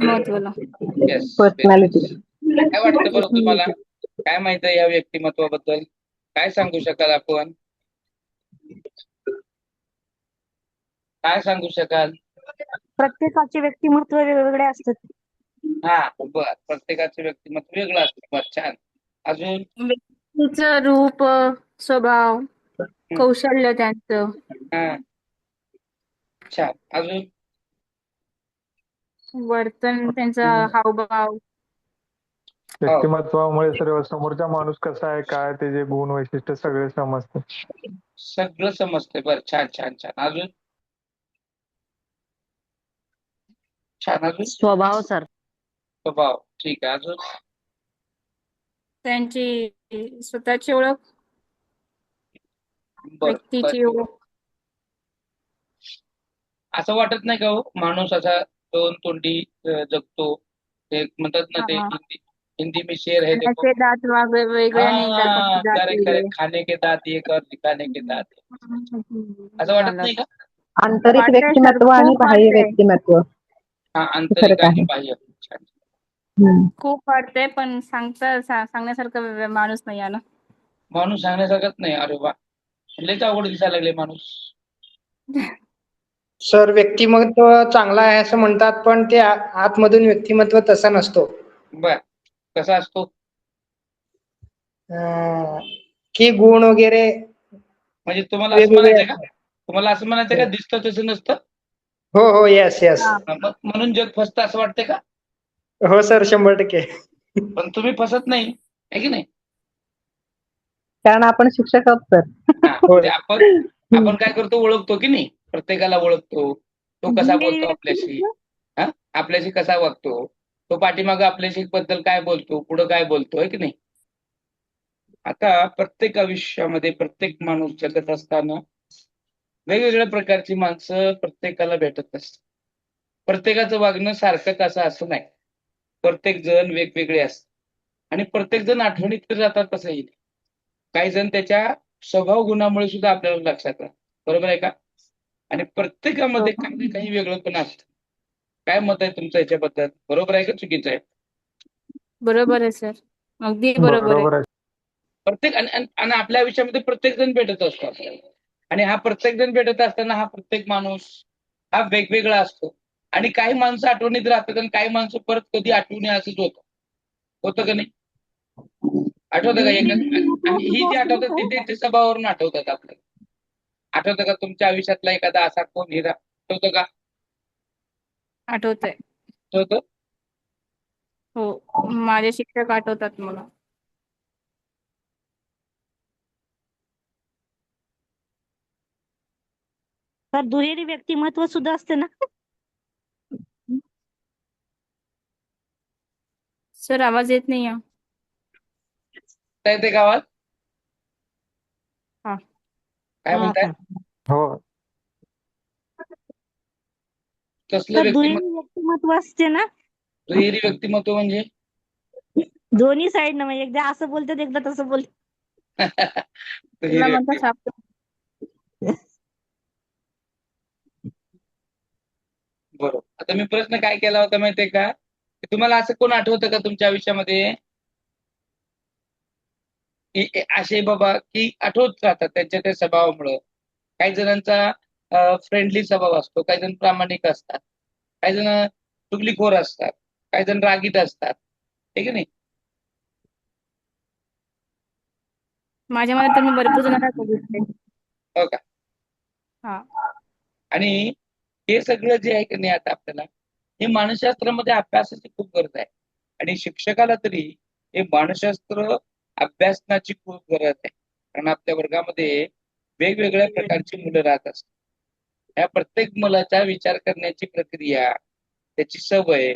व्यक्तिमत्वाला. Yes. Personality. काय वाटतं बरं तुम्हाला? काय माहित आहे या व्यक्तिमत्वाबद्दल? काय सांगू शकाल आपण? काय सांगू शकाल? प्रत्येकाचे व्यक्तिमत्व वेगवेगळे असतात. हा, बर. प्रत्येकाचं व्यक्तिमत्व वेगळं असतं. बर, छान. अजून? व्यक्तीचं रूप, स्वभाव, कौशल्य त्यांचं, हा, छान. अजून? वर्तन, त्यांचा हावभाव. व्यक्तिमत्वामुळे सर्व समोरचा माणूस कसा आहे, काय त्याचे गुण वैशिष्ट्य सगळे समजते. सगळं समजतंय. बरं, छान छान छान. अजून? छान. अजून? स्वभाव सर. स्वभाव, ठीक आहे. अजून? त्यांची स्वतःची ओळख, बरं, व्यक्तीची बरं. ओळख. असं वाटत नाही का हो, माणूस असा दोन तोंडी जगतो? ते म्हणतात ना, ते हा. हिंदी हिंदी में शेर है देखो. खाण्याचे दात वेगळे आणि दाताचे दात करेक्ट वेगळे. करेक्ट. खाने के दात एक और दिखाने के दात एक. असं वाटत नाही का? आंतरिक वाटतंय सर, व्यक्तिमत्व आणि खूप बाह्य वाटतंय. व्यक्तिमत्व हा, आंतरिक फरक आणि आहे. बाह्य. छान. खूप वाटतंय, पण सांगण्यासारखं माणूस नाही आहे ना. माणूस सांगण्यासारखाच नाही. अरे वा, लयच अवघड दिसायला लागले माणूस. सर, व्यक्तिमत्व चांगलं आहे असं म्हणतात, पण ते आतमधून व्यक्तिमत्व तसा नसतो. बर, कसा असतो? की गुण वगैरे म्हणजे तुम्हाला असं वेगवेगळे म्हणायचं का? असतात. तुम्हाला असं म्हणायचं का दिसतं तसं नसतं? हो हो, येस येस. हा. म्हणून जग फसतं असं वाटतंय का? हो सर, 100%. पण तुम्ही फसत नाही, आहे की नाही? कारण आपण शिक्षक आहोत सर. हा, म्हणजे आपण काय करतो, ओळखतो की नाही? प्रत्येकाला ओळखतो. तो कसा बोलतो आपल्याशी, हा, आपल्याशी कसा वागतो, तो पाठीमागं आपल्याशी बद्दल काय बोलतो, पुढं काय बोलतो, आहे की नाही? आता प्रत्येक आयुष्यामध्ये प्रत्येक माणूस जगत असताना वेगवेगळ्या प्रकारची माणसं प्रत्येकाला भेटत असतात. प्रत्येकाचं वागणं सारखंच असं नाही. प्रत्येक जण वेगवेगळे असतात आणि प्रत्येक जण आठवणीत जातात तसंही नाही. काही जण त्याच्या स्वभाव गुणामुळे सुद्धा आपल्याला लक्षात राहतात. बरोबर आहे का? आणि प्रत्येकामध्ये काही ना काही वेगळं पण असतं. काय मत आहे तुमचं याच्याबद्दल? बरोबर आहे का चुकीचं आहे? बरोबर आहे सर, अगदी बरोबर आहे. बरोबर आहे. प्रत्येक आणि आपल्या आयुष्यामध्ये प्रत्येक जण भेटत असतो आपल्याला. आणि हा प्रत्येक जण भेटत असताना हा प्रत्येक माणूस हा वेगवेगळा असतो. आणि काही माणसं आठवणीत राहतात आणि काही माणसं परत कधी आठवणी असंच होतं का नाही? आठवतं का एकदा? आणि ही जी आठवतात ती त्यांच्या स्वभावावरून आठवतात आपल्याला. आठवतं का तुमच्या आयुष्यातला एखादा असा कोण हिरा? आठवतं का? आठवतंय. आठवतं? हो, माझे शिक्षक आठवतात मला. तर दुहेरी व्यक्तिमत्व सुद्धा असते ना. सर, आवाज येत नाही. येते का आवाज? हा. काय म्हणताय? हो, कसलं तर दुहेरी व्यक्तिमत्व? व्यक्तिमत्व असते ना. दुहेरी व्यक्तिमत्व म्हणजे? दोन्ही साईड ना, म्हणजे एकदा असं बोलतात एकदा तसं बोलतात. त्याला दुहेरी म्हणतात व्यक्तिमत्व. बरोबर. आता मी प्रश्न काय केला होता माहितीये का? की तुम्हाला असं कोण आठवतं का तुमच्या आयुष्यामध्ये की असे बाबा की आठवत राहतात त्यांच्या त्या स्वभावामुळं? काही जणांचा फ्रेंडली स्वभाव असतो, काही जण प्रामाणिक असतात, काही जण चुगलीखोर असतात, काही जण रागीट असतात, हे की नाही? माझ्या मनात तर मी भरपूर जणांना बघितलंय. हो का? हा. आणि हे सगळं जे आहे की नाही आता आपल्याला हे मानसशास्त्रामध्ये अभ्यासाची खूप गरज आहे. आणि शिक्षकाला तरी हे मानसशास्त्र अभ्यासनाची खूप गरज आहे. कारण आपल्या वर्गामध्ये वेगवेगळ्या प्रकारची मुलं राहत असतात. या प्रत्येक मुलाचा विचार करण्याची प्रक्रिया, त्याची सवय,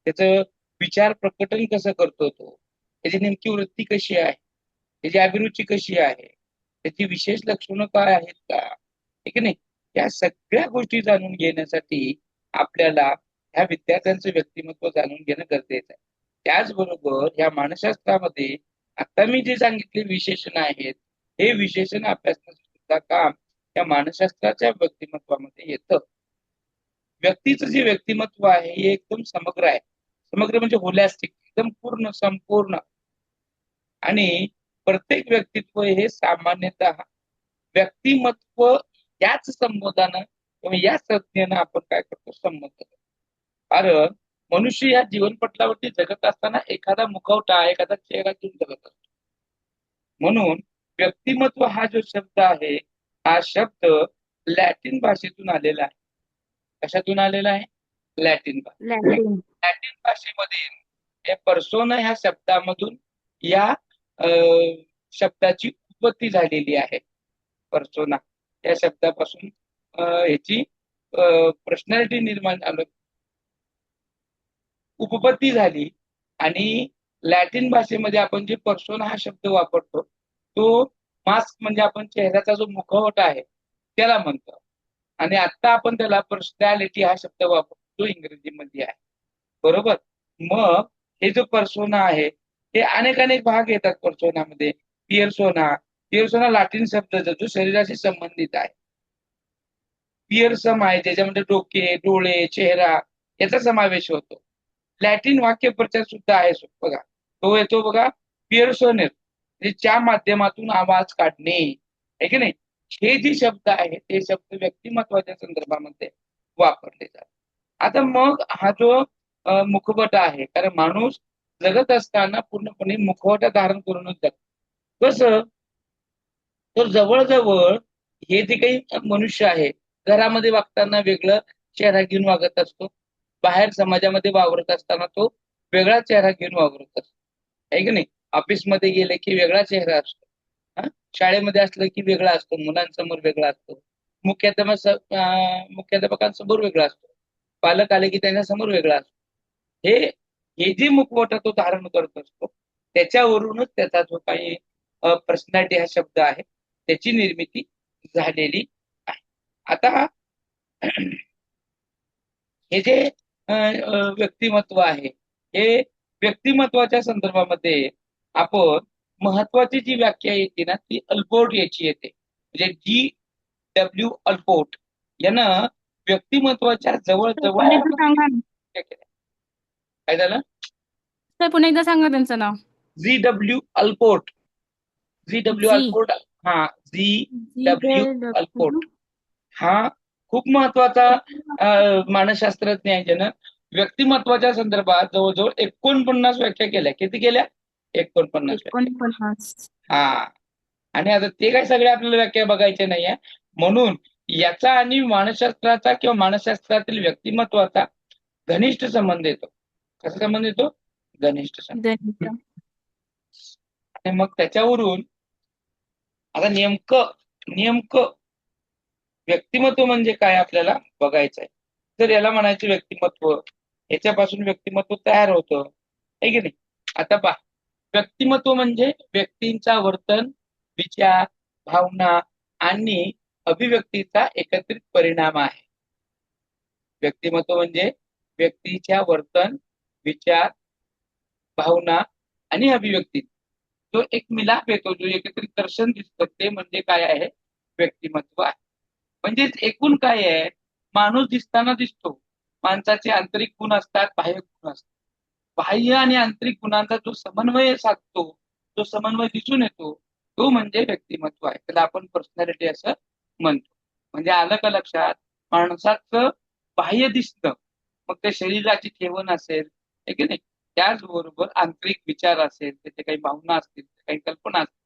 त्याचं विचार प्रकटन कसं करतो तो, त्याची नेमकी वृत्ती कशी आहे, त्याची अभिरुची कशी आहे, त्याची विशेष लक्षणं काय आहेत का, हे की नाही? या सगळ्या गोष्टी जाणून घेण्यासाठी आपल्याला ह्या विद्यार्थ्यांचं व्यक्तिमत्व जाणून घेणं गरजेचं आहे. त्याचबरोबर या मानसशास्त्रामध्ये आता मी जे सांगितले विशेषण आहेत, हे विशेषण अभ्यासण्याचं सुद्धा काम या मानसशास्त्राच्या व्यक्तिमत्वामध्ये येतं. व्यक्तीचं जे व्यक्तिमत्व आहे हे एकदम समग्र आहे. समग्र म्हणजे होलॅस्टिक, एकदम पूर्ण, संपूर्ण. आणि प्रत्येक व्यक्तित्व हे सामान्यतः व्यक्तिमत्व याच संबोधानं किंवा या संज्ञेनं आपण काय करतो, संबोधतो. कारण मनुष्य या जीवनपटलावरती जगत असताना एखादा मुखवटा, एखादा चेहरा घेऊन जगत असतो. म्हणून व्यक्तिमत्व हा जो शब्द आहे, हा शब्द लॅटिन भाषेतून आलेला आहे. कशातून आलेला आहे? लॅटिन भाषा. लॅटिन. लॅटिन भाषेमध्ये या पर्सोना ह्या शब्दामधून या शब्दाची उत्पत्ती झालेली आहे. पर्सोना या शब्दापासून ह्याची पर्सनॅलिटी निर्माण झालं, उपपत्ती झाली. आणि लॅटिन भाषेमध्ये आपण जे पर्सोना हा शब्द वापरतो तो मास्क म्हणजे आपण चेहऱ्याचा जो मुखवटा आहे त्याला म्हणतो. आणि आता आपण त्याला पर्सनॅलिटी हा शब्द वापरतो इंग्रजीमध्ये आहे. बरोबर. मग हे जो पर्सोना आहे हे अनेक भाग येतात पर्सोनामध्ये. पियर्सोना लॅटिन शब्द जो शरीराशी संबंधित आहे. पियर्सम आहे ज्याच्यामध्ये डोके, डोळे, चेहरा याचा समावेश होतो. लॅटिन वाक्यप्रचार सुद्धा आहे बघा, तो येतो बघा पियर्सोनेर, च्या माध्यमातून आवाज काढणे, आहे की नाही. हे जे शब्द आहेत ते शब्द व्यक्तिमत्वाच्या संदर्भामध्ये वापरले जातात. आता मग हा जो मुखवटा आहे, कारण माणूस जगत असताना पूर्णपणे मुखवटा धारण करूनच जगतो. कसं, तर जवळजवळ हे जे काही मनुष्य आहे घरामध्ये वागताना वेगळं चेहरा घेऊन वागत असतो, बाहेर समाजामध्ये वावरत असताना तो वेगळा चेहरा घेऊन वावरत असतो, आहे की नाही. ऑफिसमध्ये गेले की वेगळा चेहरा असतो, शाळेमध्ये असलं की वेगळा असतो, मुलांसमोर वेगळा असतो, मुख्याध्यापकांसमोर वेगळा असतो, पालक आले की त्यांच्यासमोर वेगळा असतो. हे जे मुखवटा तो धारण करत असतो त्याच्यावरूनच त्याचा जो काही पर्सनॅलिटी हा शब्द आहे त्याची निर्मिती झालेली आहे. आता हे जे व्यक्तिमत्व आहे, हे व्यक्तिमत्वाच्या संदर्भामध्ये आपण महत्वाची जी व्याख्या येते ना ती अल्पोर्ट याची येते. म्हणजे G.W. अल्पोर्ट यानं व्यक्तिमत्वाच्या जवळजवळ पुन्हा एकदा सांगा ना. काय झालं? सर पुन्हा एकदा सांगा त्यांचं नाव. G.W. अल्पोर्ट. G.W. जी. अल्पोर्ट. हा, G.W. अल्पोर्ट जी. हा खूप महत्वाचा मानसशास्त्रज्ञ आहे, ज्यानं व्यक्तिमत्वाच्या संदर्भात जवळजवळ 49 व्याख्या केल्या. किती केल्या? 49 व्याख्या. 49. हा. आणि आता ते काय सगळे आपल्याला व्याख्या बघायचे नाहीये, म्हणून याचा आणि मानसशास्त्राचा किंवा मानसशास्त्रातील व्यक्तिमत्वाचा घनिष्ठ संबंध येतो. कसा संबंध येतो? घनिष्ठ संबंध. गणित. आणि मग त्याच्यावरून आता नेमकं व्यक्तिमत्व म्हणजे काय आपल्याला बघायचं आहे. तर याला म्हणायचं व्यक्तिमत्व, याच्यापासून व्यक्तिमत्व तयार होतं, आहे की नाही. आता पहा, व्यक्तिमत्व म्हणजे व्यक्तींचा वर्तन, विचार, भावना आणि अभिव्यक्तीचा एकत्रित परिणाम आहे. व्यक्तिमत्व म्हणजे व्यक्तीच्या वर्तन, विचार, भावना आणि अभिव्यक्ती जो एक मिलाप येतो, जो एकत्रित दर्शन दिसतं, ते म्हणजे काय आहे? व्यक्तिमत्व आहे. म्हणजेच एकूण काय आहे, माणूस दिसताना दिसतो, माणसाचे आंतरिक गुण असतात, बाह्य गुण असतात. बाह्य आणि आंतरिक गुणांचा जो समन्वय साधतो, जो समन्वय दिसून येतो, तो म्हणजे व्यक्तिमत्व आहे. त्याला आपण पर्सनॅलिटी असं म्हणतो. म्हणजे आलं का लक्षात? माणसाचं बाह्य दिसतं, मग ते शरीराची ठेवण असेल, आहे की नाही, त्याचबरोबर आंतरिक विचार असेल, त्याचे काही भावना असतील, काही कल्पना असतील,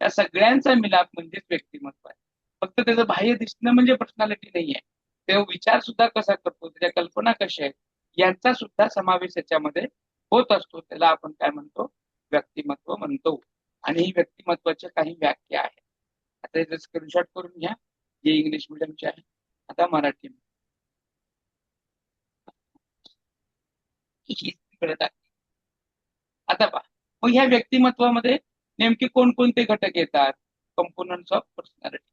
त्या सगळ्यांचा मिलाप म्हणजेच व्यक्तिमत्व आहे. फक्त त्याचं बाह्य दिसणं म्हणजे पर्सनॅलिटी नाहीये. ते विचार सुद्धा कसा करतो, त्याच्या कल्पना कशा आहेत, यांचा सुद्धा समावेश याच्यामध्ये होत असतो. त्याला आपण काय म्हणतो? व्यक्तिमत्व म्हणतो. आणि ही व्यक्तिमत्वाच्या काही व्याख्या आहेत. आता याचं स्क्रीनशॉट करून घ्या, जे इंग्लिश मिडियमचे आहे. आता मराठी आता पहा, मग ह्या व्यक्तिमत्वामध्ये नेमके कोणकोणते घटक येतात? Components of personality.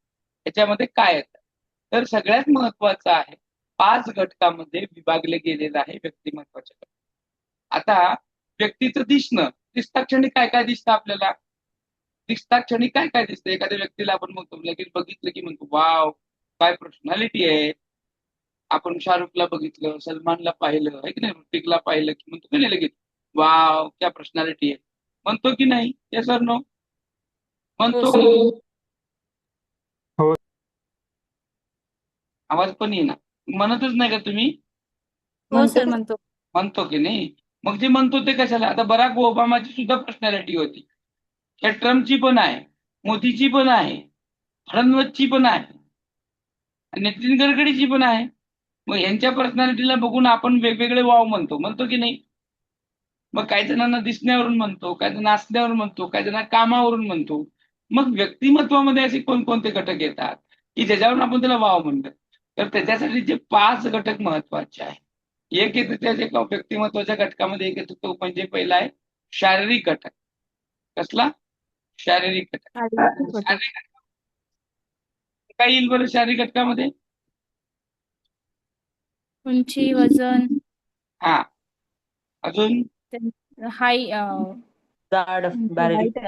याच्यामध्ये काय येतात? तर सगळ्यात महत्वाचं आहे, 5 घटकामध्ये विभागले गेलेलं आहे व्यक्तिमत्वाच्या घटक. आता व्यक्तीचं दिसता क्षणी काय काय दिसतं आपल्याला? दिसता क्षणी काय काय दिसतं? एखाद्या व्यक्तीला आपण म्हणतो, लगेच बघितलं की म्हणतो वाव, काय पर्सनॅलिटी आहे. आपण शाहरुखला बघितलं, सलमानला पाहिलं आहे की नाही, ऋतिकला पाहिलं की म्हणतो की नाही लगेच वाव क्या पर्सनॅलिटी आहे, म्हणतो की नाही? येस और नो? हो म्हणतो. सर. हो. आवाज पण येईना. म्हणतच नाही का तुम्ही? हो सर म्हणतो. म्हणतो की नाही? मग जे म्हणतो ते कशाला? आता बराक ओबामाची सुद्धा पर्सनॅलिटी होती, या ट्रम्पची पण आहे, मोदीची पण आहे, फडणवीसची पण आहे, आणि नितीन गडकरीची पण आहे. मग यांच्या पर्सनॅलिटीला बघून आपण वेगवेगळे वाव म्हणतो की नाही? मग काही जणांना दिसण्यावरून म्हणतो, काही जण असण्यावरून म्हणतो, काही जणांना कामावरून म्हणतो. मग व्यक्तिमत्वामध्ये असे कोणकोणते घटक येतात की ज्याच्यावरून आपण त्याला वाव म्हणतो? तर त्याच्यासाठी जे 5 घटक महत्वाचे आहे. एक येतं त्याच्या व्यक्तिमत्वाच्या घटकामध्ये, एक येतो तो म्हणजे पहिला आहे शारीरिक घटक. कसला? शारीरिक घटक. शारीरिक घटक. शारीरिक घटक काय येईल बरं शारीरिक घटकामध्ये? उंची, वजन, हा, अजून हाय जाड बारीक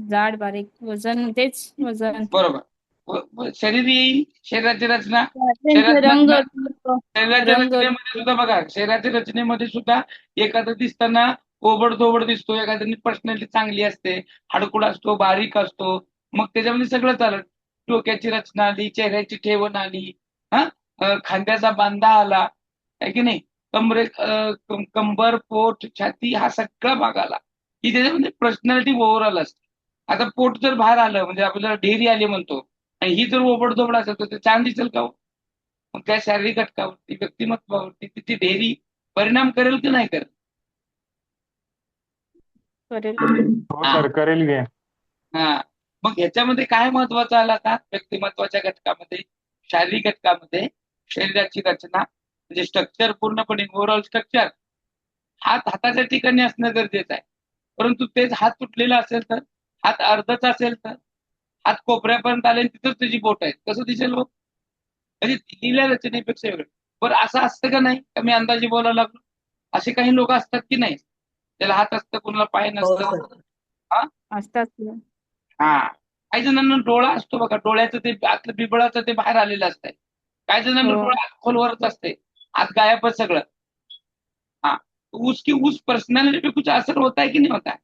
जाड बारीक, वजन, तेच वजन, बरोबर. शरीर येईल, शरीराची रचना. त्यांचे रंग, शरीराच्या रंग, रचनेमध्ये सुद्धा बघा, शरीराच्या रचनेमध्ये सुद्धा एखादं दिसताना ओबडधोबड दिसतो, एखाद्याची पर्सनॅलिटी चांगली असते, हाडकुड असतो, बारीक असतो, मग त्याच्यामध्ये सगळं चालत. डोक्याची रचना आली, चेहऱ्याची ठेवण आली, खांद्याचा बांधा आला, आहे की नाही, कंबर, पोट, छाती हा सगळा भाग आला की त्याच्यामध्ये पर्सनॅलिटी ओव्हरऑल असते. आता पोट जर बाहेर आलं म्हणजे आपल्याला ढेरी आली म्हणतो, आणि ही जर ओबडधोबड असेल तर ते छान दिसेल का हो? मग त्या शारीरिक घटकावरती, व्यक्तिमत्वावरती तिची ढेरी परिणाम करेल की नाही करत? करेल. हो सर, करेल घे. हा, मग ह्याच्यामध्ये काय महत्वाचं आलं का? व्यक्तिमत्वाच्या घटकामध्ये, शारीरिक घटकामध्ये शरीराची रचना म्हणजे स्ट्रक्चर, पूर्णपणे ओव्हरऑल स्ट्रक्चर. हाताच्या ठिकाणी असणं गरजेचं आहे, परंतु तेच हात तुटलेला असेल तर, हात अर्धच असेल तर, हात कोपऱ्यापर्यंत आले तिथंच त्याची बोट आहे, कसं दिसेल हो? म्हणजे दिलेल्या रचनेपेक्षा वेगळं. बरं असं असतं का नाही का? मी अंदाजे बोलायला लागलो. असे काही लोक असतात की नाही, त्याला हात असतं, कुणाला पाय नसतं. असतात. हा, काही जणांना डोळा असतो बघा, डोळ्याचं ते आतलं बिबळाचं ते बाहेर आलेलं असतंय. काही जणांना हो. डोळा खोलवरच असते, आत गायबच सगळं. हाँ, तो उसकी उस पर्सनैलिटी पे कुछ असर होता है कि नहीं होता है?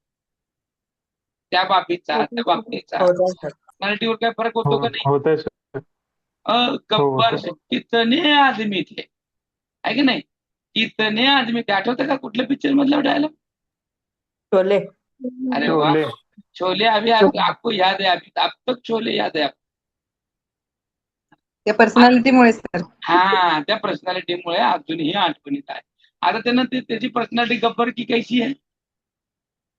त्या बाबतीचा, त्या बाबतीचा पर्सनॅलिटीवर काय फरक हो, होतो का नाही? होतंय सर. गब्बर होतं. कितने आदमी थे, है की नाही? कितने आदमी थे, आठवतं का कुठल्या पिक्चर मधला डायलॉग? शोले अरे वाह, शोले. शोले. अभी आपको याद है, अभी अब तक शोले याद है आपको. त्या पर्सनॅलिटीमुळे सर. हा, त्या पर्सनॅलिटीमुळे अजूनही आठवणीत आहे. आता त्यांना त्याची पर्सनॅलिटी गब्बर की कैसी है?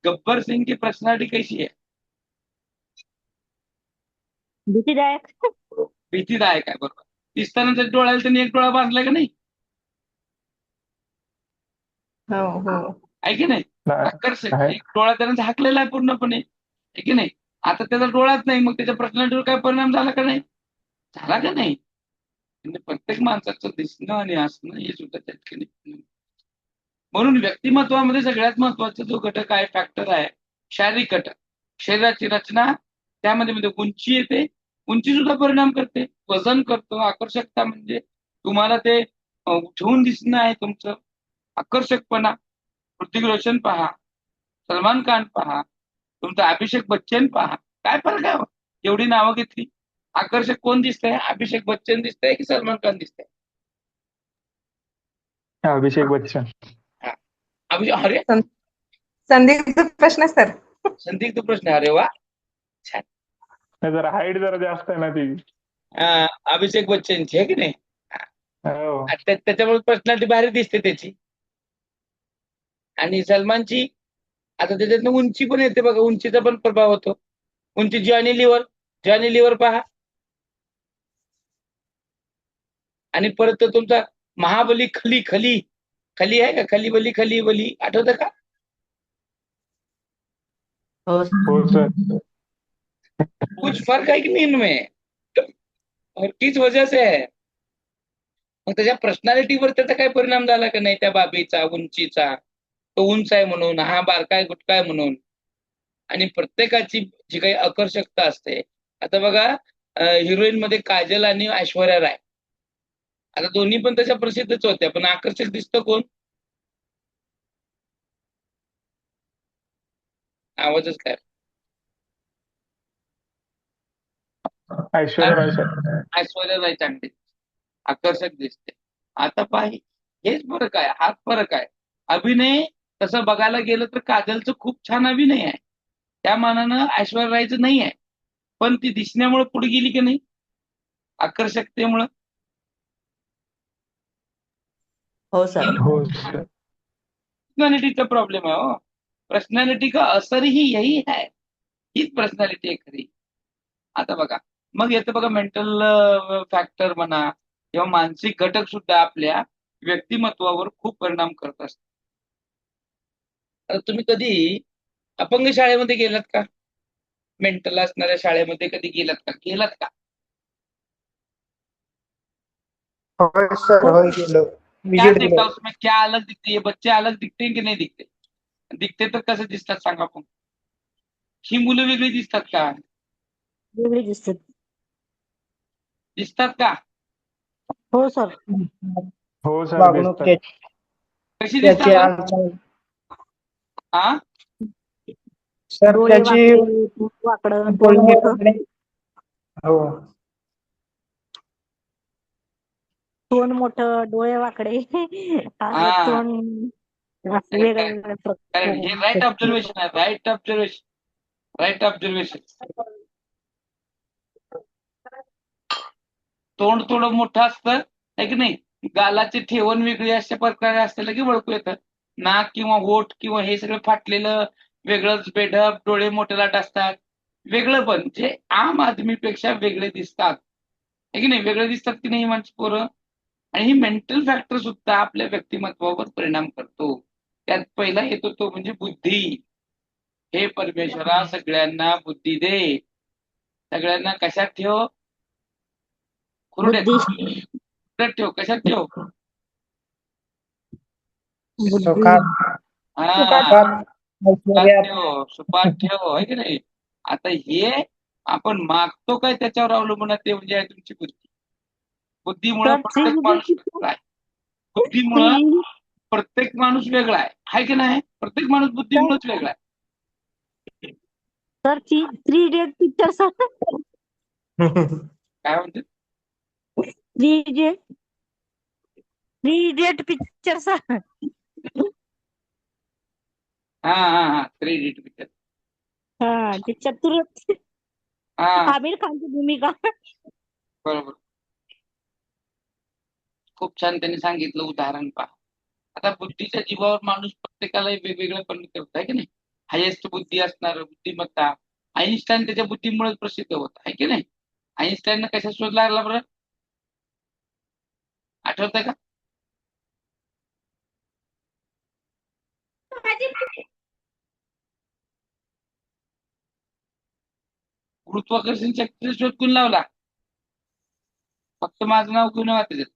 गब्बर सिंह की पर्सनॅलिटी कैसी है? भीतीदायक. भीतीदायक आहे, बरोबर. दिसताना त्या डोळ्याला त्यांनी एक डोळा बांधलाय का नाही? हो हो आहे की नाही? नाही, आकर्षक. आहे. एक डोळा त्यानं झाकलेला आहे पूर्णपणे, आहे की नाही? आता त्याचा डोळाच नाही, मग त्याच्या पर्सनॅलिटीवर काय परिणाम झाला का नाही? झाला का नाही? म्हणजे प्रत्येक माणसाचं दिसणं आणि असणं हे सुद्धा त्या ठिकाणी. म्हणून व्यक्तिमत्वामध्ये सगळ्यात महत्वाचा जो घटक आहे, फॅक्टर आहे, शारीरिक घटक. शरीराची रचना, त्यामध्ये म्हणजे उंची येते, उंची सुद्धा परिणाम करते, वजन करतो, आकर्षकता म्हणजे तुम्हाला ते उठवून दिसणं आहे तुमचं, आकर्षकपणा. ऋतिक रोशन पहा, सलमान खान पहा, तुमचा अभिषेक बच्चन पहा, काय फरक आहे? एवढी नावं घेतली, आकर्षक कोण दिसतंय? अभिषेक बच्चन दिसतंय की सलमान खान दिसतंय? अभिषेक बच्चन. अरे संदिग्ध प्रश्न सर. संदिग्ध प्रश्न. अरे वा, छान. नाही, जरा हाईट जरा जास्त आहे ना ती. अभिषेक बच्चनची, आहे की नाही? हो. त्याच्यामुळे पर्सनॅलिटी भारी दिसते त्याची. आणि सलमानची, आता त्याच्यातनं उंची पण येते बघा, उंचीचा पण प्रभाव होतो. उंची, जॉनी लिव्हर पहा. आणि परत तो तुमचा महाबली खली आहे का? खली बली आठवतं का? हो सर. कुछ फर्क है कि नहीं इनमें? और किस वजह से है? मग त्याच्या पर्सनॅलिटीवर त्याचा काय परिणाम झाला का नाही? त्या बाबीचा, उंचीचा, तो उंच आहे म्हणून, हा बारकाय गुटकाय म्हणून. आणि प्रत्येकाची जी काही आकर्षकता असते, आता बघा हिरोईन मध्ये काजल आणि ऐश्वर्या राय, आता दोन्ही पण तशा प्रसिद्धच होत्या, पण आकर्षक दिसतं कोण? आवाजच काय? ऐश्वर्या राय सर. ऐश्वर्या राय चांगली आकर्षक दिसते. आता पाहि हेच फरक आहे, हाच फरक आहे. अभिनय तसं बघायला गेलं तर काजलचं खूप छान अभिनय आहे, त्या मानानं ऐश्वर्या रायचं नाही आहे, पण ती दिसण्यामुळे पुढे गेली की नाही आकर्षकतेमुळं. हो सर. हो सर. पर्सनॅलिटीचा प्रॉब्लेम आहे. हो, पर्सनॅलिटी का असर ही यही है, हीच पर्सनॅलिटी आहे खरी. आता बघा, मग येतं बघा मेंटल फॅक्टर म्हणा किंवा मानसिक घटक सुद्धा आपल्या व्यक्तिमत्वावर खूप परिणाम करत असतात. आता तुम्ही कधी अपंग शाळेमध्ये गेलात का? मेंटल असणाऱ्या शाळेमध्ये कधी गेलात का? गेलात का? होय सर, होय गेलो. क्या विजिट देखा दिलो. उसमें, क्या अलग दिखते? ये बच्चे अलग दिखते हैं की नाही दिखते? दिखते तर कसे दिसतात सांगा पण? ही मुलं वेगळी दिसतात का? वेगळी दिसतात. दिसतात का? हो सर. हो सर वागणूक दिसतात. कशी त्याची दिसतात? हालचाल हा, सर, डोळे त्याची वाकडे, तोंड वाकडं, तोंड बोलणे मोठं, वगैरे. हो. तोंड मोठं, डोळे वाकडे, असं हा, तोंड असं करेक्ट वेगळ्या करेक्ट वेगळ्या करेक्ट. हे राईट ऑब्झर्वेशन आहे, राईट ऑब्झर्वेशन, राईट ऑब्झर्वेशन. तोंड थोडं मोठं असतं आहे की नाही, गालाची ठेवण वेगळी अशा प्रकारे असते की ओळखू येतं. नाक किंवा होठ किंवा हे सगळं फाटलेलं वेगळंच, बेढप, डोळे मोठे लाट असतात, वेगळं पण जे आम आदमीपेक्षा वेगळे दिसतात आहे की नाही, वेगळे दिसतात की नाही माणसं पोरं. आणि ही मेंटल फॅक्टर सुद्धा आपल्या व्यक्तिमत्वावर परिणाम करतो. त्यात पहिला येतो तो म्हणजे बुद्धी. हे परमेश्वरा सगळ्यांना बुद्धी दे, सगळ्यांना कशात ठेव? कुरड्यात बुद्धी ठेव. कशात ठेव? बुद्धी सुखात, हा, सुखात, सुखात ऐश्वर्यात. ठेव, सुखात ठेव आहे की नाही. आता हे आपण मागतो काय त्याच्यावर अवलंबून आहे, ते म्हणजे आहे तुमची बुद्धी. बुद्धीमुळं तर थ्री प्रत्येक माणूस वेगळा आहे. बुद्धीमुळं थ्री प्रत्येक माणूस वेगळा आहे की नाही? प्रत्येक माणूस बुद्धीमुळेच वेगळा आहे. तर थ्री इडियट पिक्चर सर. काय म्हणते? Three idiot picture sir. हा, 3 इडियट पिक्चर. हा, ते चतुर हा, आमिर खानची भूमिका. बरोबर. खूप छान त्यांनी सांगितलं उदाहरण पहा. आता बुद्धीच्या जीवावर माणूस प्रत्येकाला वेगवेगळं पण करत आहे की नाही. हायेस्ट बुद्धी असणार बुद्धिमत्ता आईन्स्टाईन त्याच्या बुद्धीमुळे प्रसिद्ध होत आहे की नाही. आईन्स्टाईननं कशा शोध लागला बरं, आठवतंय का? गुरुत्वाकर्षण शक्तीचा शोध कोण लावला? फक्त माझं नाव घेऊन नव्हा त्याच्यात.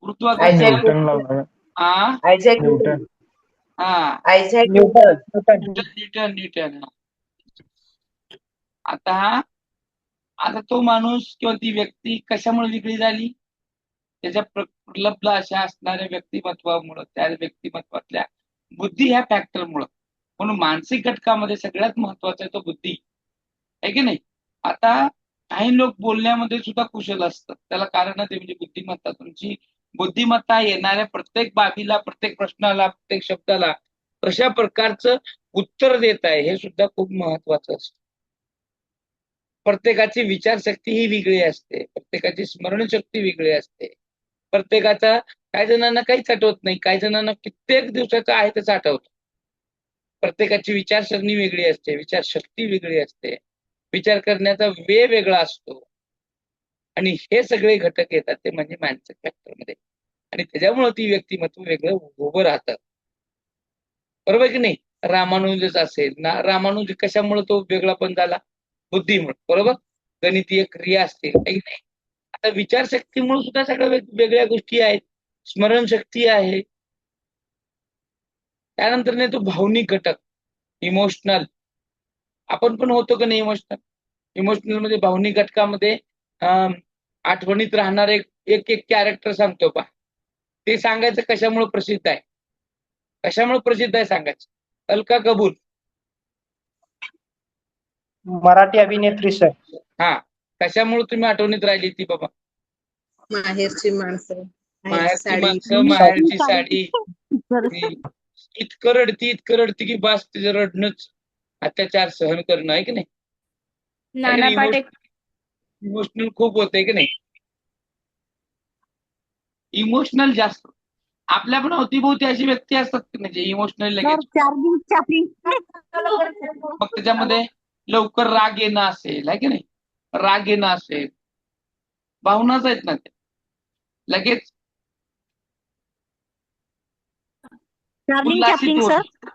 गुरुत्वाकर्षण न्यूटन लावला. हा आयझॅक न्यूटन. हा आयझॅक न्यूटन. न्यूटन. आता तो माणूस किंवा ती व्यक्ती कशामुळे वेगळी झाली? त्याच्या प्रलब्ध अशा असणाऱ्या व्यक्तिमत्वामुळं, त्या व्यक्तिमत्वातल्या बुद्धी ह्या फॅक्टरमुळं. म्हणून मानसिक घटकामध्ये सगळ्यात महत्वाचा आहे तो बुद्धी आहे की नाही. आता काही लोक बोलण्यामध्ये सुद्धा कुशल असतात, त्याला कारण ते म्हणजे बुद्धिमत्ता. तुमची बुद्धिमत्ता येणाऱ्या प्रत्येक बाबीला, प्रत्येक प्रश्नाला, प्रत्येक शब्दाला कशा प्रकारचं उत्तर देत आहे हे सुद्धा खूप महत्वाचं असतं. प्रत्येकाची विचारशक्ती ही वेगळी असते, प्रत्येकाची स्मरणशक्ती वेगळी असते. प्रत्येकाचा, काही जणांना काहीच आठवत नाही, काही जणांना कित्येक दिवसाचं आहे त्याचं आठवतं. प्रत्येकाची विचारसरणी वेगळी असते, विचारशक्ती वेगळी असते, विचार करण्याचा वेळ वेगळा असतो. आणि हे सगळे घटक येतात ते म्हणजे मानसिक फॅक्टरमध्ये, आणि त्याच्यामुळे ती व्यक्तिमत्व वेगळं उभं राहतं. बरोबर की नाही. रामानुजच असेल ना, रामानुज कशामुळे तो वेगळा पण झाला? बुद्धीमुळे. बरोबर. गणितीय क्रिया असतील काही नाही. आता विचारशक्तीमुळे सुद्धा सगळ्या वेगवेगळ्या गोष्टी आहेत, स्मरणशक्ती आहे. त्यानंतर नाही तो भावनिक घटक, इमोशनल. आपण पण होतो का नाही इमोशनल? इमोशनल मध्ये भावनिक घटकामध्ये आठवणीत राहणारे एक एक कॅरेक्टर सांगतो पा. ते सांगायचं कशामुळे प्रसिद्ध आहे, कशामुळे प्रसिद्ध आहे सांगायचं. अलका कबूल. मराठी अभिनेत्री सर. हा, कशामुळे तुम्ही आठवणीत राहिली ती बाबा? माहेरची माणसं, माहेरची साडी. माणसं, माहेरची साडी. ती इतकं रडती की बस तिचं रडणंच अत्याचार सहन करणं आहे की नाही. नाना पाटेकर. इमोशनल खूप होतंय की नाही. इमोशनल जास्त. आपल्या पण अवतीभोवती अशी व्यक्ती असतात की नाही जे इमोशनल लगेच. चार्जिंग चार्जिंग मग त्याच्यामध्ये लवकर राग येणं असेल आहे की नाही, राग येणं असेल, भावनाच आहेत ना ते लगेच चार्जिंग उल्हासित चार्जिंग सर. होणं,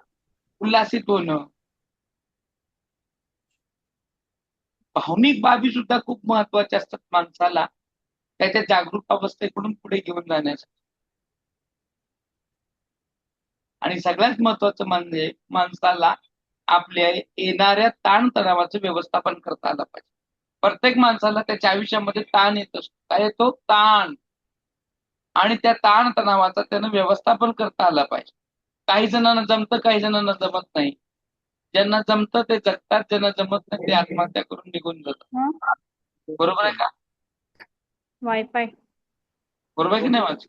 उल्हासित होणं. भावनिक बाबी सुद्धा खूप महत्वाच्या असतात माणसाला त्याच्या जागरूक अवस्थेकडून पुढे घेऊन जाण्यासाठी. आणि सगळ्यात महत्वाचं म्हणजे माणसाला आपल्या येणाऱ्या ताणतणावाचं व्यवस्थापन करता आलं पाहिजे. प्रत्येक माणसाला त्याच्या आयुष्यामध्ये ताण येत असतो. काय येतो? ताण. आणि त्या ताणतणावाचं त्यानं व्यवस्थापन करता आलं पाहिजे. काही जणांना जमतं, काही जणांना जमत नाही. ज्यांना जमतं ते जगतात, ज्यांना जमत नाही ते आत्महत्या करून निघून जातात. बरोबर आहे का? वायफाय. बरोबर आहे की नाही माझं?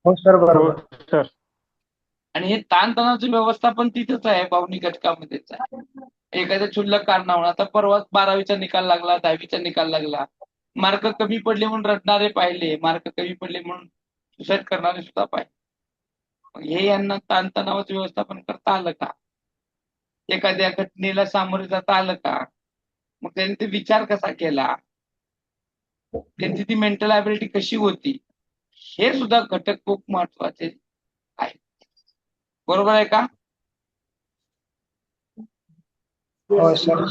हो सर, हो बरोबर. सर. आणि हे ताणतणावाचं व्यवस्थापन तिथंच आहे, भावनिक घटकामध्येच आहे. एखाद्या क्षुल्लक कारणामुळे आता परवाच 12वीचा निकाल लागला, 10वीचा निकाल लागला. मार्क कमी पडले म्हणून रडणारे पाहिले, मार्क कमी पडले म्हणून सुसाईड करणारे सुद्धा पाहिले. हे यांना ताणतणावाचं व्यवस्थापन करता आलं का? एखाद्या घटनेला सामोरे जाता आलं का? मग त्यांनी ते विचार कसा केला, त्यांची ती मेंटल ॲबिलिटी कशी होती, हे सुद्धा घटक खूप महत्वाचे आहेत. बरोबर आहे का? हो सर.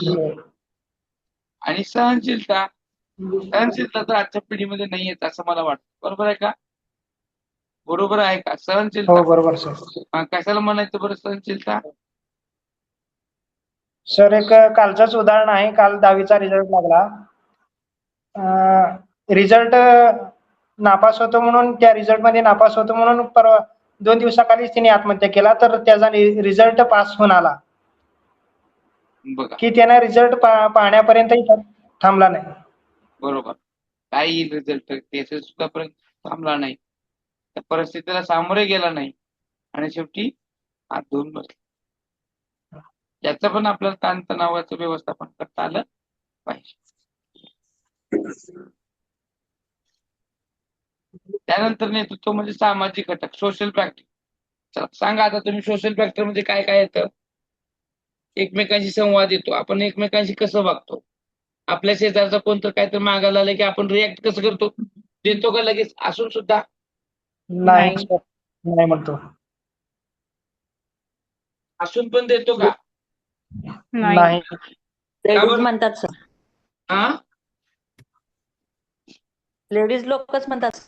आणि सहनशीलता तर आजच्या पिढीमध्ये नाही येत असं मला वाटतं. बरोबर आहे का? बरोबर आहे का? सहनशीलता. हो बरोबर सर. कशाला म्हणायचं बरं सहनशीलता? सर एक कालचंच उदाहरण आहे. काल 10वीचा रिझल्ट लागला. रिझल्ट नापास होतो म्हणून, त्या रिझल्टमध्ये नापास होतो म्हणून परवा 2 दिवसाखालीच तिने आत्महत्या केला. तर त्याचा रिझल्ट पास होऊन आला बघा, की त्यानं रिझल्ट पाहण्यापर्यंतही थांबला नाही. बरोबर. काय येईल रिझल्ट त्याचा सुद्धा पर्यंत थांबला नाही, त्या परिस्थितीला सामोरे गेला नाही आणि शेवटी हात धुवून बसला. याचं पण आपल्याला ताणतणावाचं व्यवस्थापन करता आलं पाहिजे. त्यानंतर नेतृत्व म्हणजे सामाजिक घटक, सोशल फॅक्टर. सांगा आता तुम्ही सोशल फॅक्टर म्हणजे काय काय येतं? एकमेकांशी संवाद येतो. आपण एकमेकांशी कसं वागतो? आपल्या शेजारचा कोणतं काहीतरी मागायला आलं की आपण रिॲक्ट कसं करतो? देतो का लगेच? असून सुद्धा नाही सर, नाही म्हणतो. असून पण देतो का? नाही. लेडीज म्हणतात सर, हा, लेडीज लोकच म्हणतात.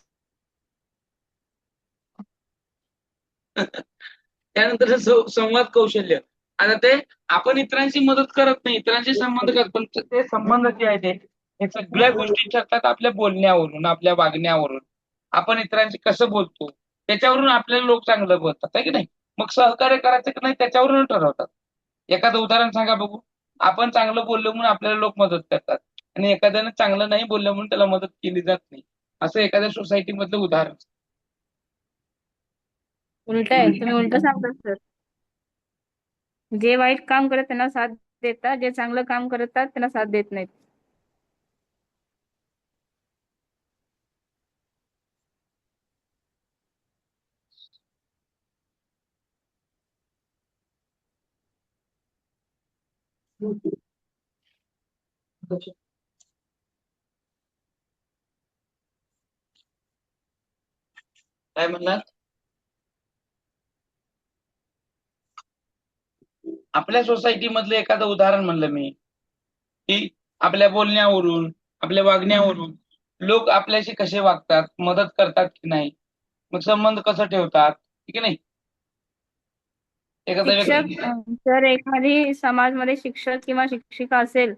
त्यानंतर संवाद कौशल्य. आता ते आपण इतरांशी मदत करत नाही, इतरांशी संबंध करत, पण ते संबंध जे आहे ते हे सगळ्या गोष्टी ठरतात आपल्या बोलण्यावरून, आपल्या वागण्यावरून. आपण इतरांशी कसं बोलतो त्याच्यावरून आपल्याला लोक चांगलं बोलतात आहे की नाही. मग सहकार्य करायचं की नाही त्याच्यावरून ठरवतात. एखादं उदाहरण सांगा बघू. आपण चांगलं बोललो म्हणून आपल्याला लोक मदत करतात आणि एखाद्यानं चांगलं नाही बोललं म्हणून त्याला मदत केली जात नाही. असं एखाद्या सोसायटी मधलं उदाहरण. उलट आहे, तुम्ही उलट सांगता सर. जे वाईट काम करत त्यांना साथ देतात, जे चांगलं काम करतात त्यांना साथ देत नाहीत. काय म्हणलात? आपल्या सोसायटी मधलं एखादं उदाहरण म्हणलं मी, की आपल्या बोलण्यावरून, आपल्या वागण्यावरून लोक आपल्याशी कसे वागतात, मदत करतात की नाही, मग संबंध कसं ठेवतात, ठीक आहे नाही. एखादा शिक्षक व्यक्ती जर एखादी समाजमध्ये शिक्षक किंवा शिक्षिका असेल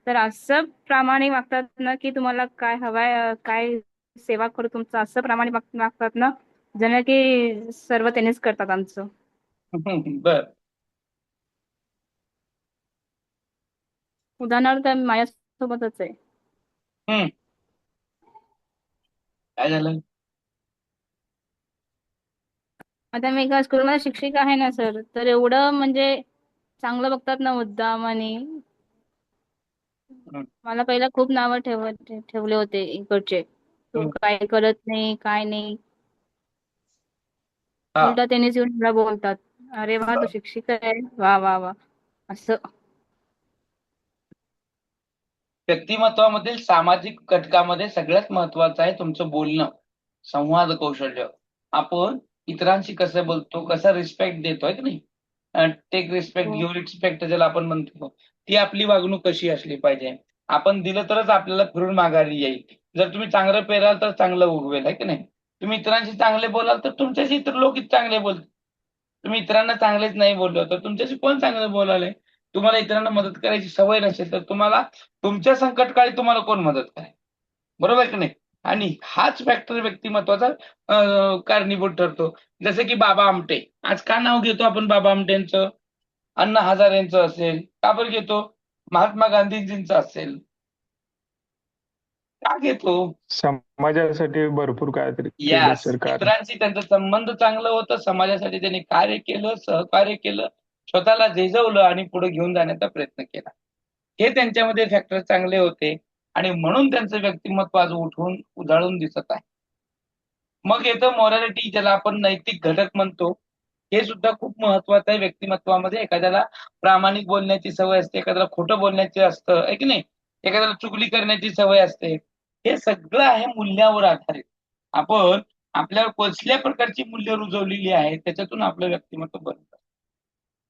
तर असं प्रामाणिक वागतात ना की तुम्हाला काय हवाय, काय सेवा करू तुमचं, असं प्रामाणिक वागतात ना जण की सर्व त्यांनीच करतात आमचं. बर. उदाहरणार्थ माझ्यासोबतच आहे. हम्म. काय झालं? आता मी एका स्कूलमध्ये शिक्षिका आहे ना सर, तर एवढं म्हणजे चांगलं बघतात ना मुद्दाम. आणि हम्म. मला पहिला खूप नावं ठेवले होते इकडचे, तू हम्म. काय करत नाही, काय नाही. हा. उलटा त्यांनीच येऊन मला बोलतात, अरे वा तू शिक्षिका आहे, वा वा वा, असं. व्यक्तिमत्वामधील सामाजिक घटकामध्ये सगळ्यात महत्वाचं आहे तुमचं बोलणं, संवाद कौशल्य. आपण इतरांशी कसं बोलतो, कसा रिस्पेक्ट देतोय की नाही, टेक रिस्पेक्ट, हो. गिव्ह रिस्पेक्ट ज्याला आपण म्हणतो, ती आपली वागणूक कशी असली पाहिजे. आपण दिलं तरच आपल्याला फिरून माघारी येईल. जर तुम्ही चांगलं पेराल तर चांगलं उगवेल, आहे की नाही. तुम्ही इतरांशी चांगले बोलाल तर तुमच्याशी इतर लोक चांगले बोलतील. तुम्ही इतरांना चांगलेच नाही बोललो तर तुमच्याशी कोण चांगलं बोलायलंय. तुम्हाला इतरांना मदत करायची सवय नसेल तर तुम्हाला तुमच्या संकटकाळी तुम्हाला कोण मदत करेल, बरोबर की नाही. आणि हाच फॅक्टर व्यक्तिमत्वाचा कारणीभूत ठरतो. जसं की बाबा आमटे, आज का नाव घेतो आपण बाबा आमटेंचं, अण्णा हजारेंचं असेल, का बरं घेतो, महात्मा गांधीजींचं असेल, का घेतो. समाजासाठी भरपूर काहीतरी केलं यस, सरकारने. इतरांशी त्यांचा संबंध चांगलं होतं, समाजासाठी त्यांनी कार्य केलं, सहकार्य केलं, स्वतःला झेजवलं आणि पुढे घेऊन जाण्याचा प्रयत्न केला. हे त्यांच्यामध्ये फॅक्टर चांगले होते आणि म्हणून त्यांचं व्यक्तिमत्व आज उठून उजाळून दिसत आहे. मग येतं मॉरॅलिटी, ज्याला आपण नैतिक घटक म्हणतो. हे सुद्धा खूप महत्वाचं आहे व्यक्तिमत्वामध्ये. एखाद्याला प्रामाणिक बोलण्याची सवय असते, एखाद्याला खोटं बोलण्याची असतं, आहे की नाही, एखाद्याला चुगली करण्याची सवय असते. हे सगळं आहे मूल्यावर आधारित. आपण आपल्यावर कसल्या प्रकारची मूल्य रुजवलेली आहेत त्याच्यातून आपलं व्यक्तिमत्व बनतं.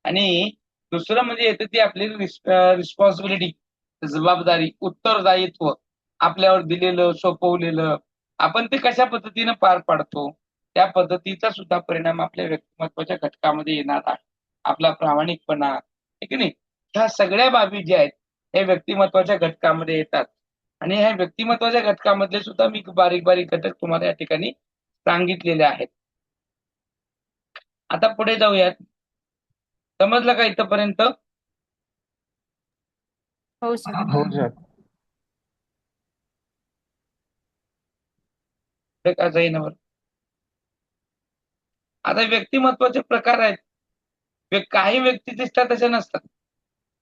आणि दुसरं म्हणजे येतं ती आपली रिस्पॉन्सिबिलिटी, जबाबदारी, उत्तरदायित्व, आपल्यावर दिलेलं, सोपवलेलं, आपण ते कशा पद्धतीनं पार पाडतो त्या पद्धतीचा सुद्धा परिणाम आपल्या व्यक्तिमत्वाच्या घटकामध्ये येणार आहे. आपला प्रामाणिकपणा, आहे की नाही, ह्या सगळ्या बाबी ज्या आहेत हे व्यक्तिमत्वाच्या घटकामध्ये येतात. आणि ह्या व्यक्तिमत्वाच्या घटकामधले सुद्धा मी बारीक बारीक घटक तुम्हाला या ठिकाणी सांगितलेले आहेत. आता पुढे जाऊयात. समजलं का इथपर्यंत? हो सर. हो सर. का जाईनावर. आता व्यक्तिमत्वाचे प्रकार आहेत. काही व्यक्तिनिष्ठा तशा नसतात.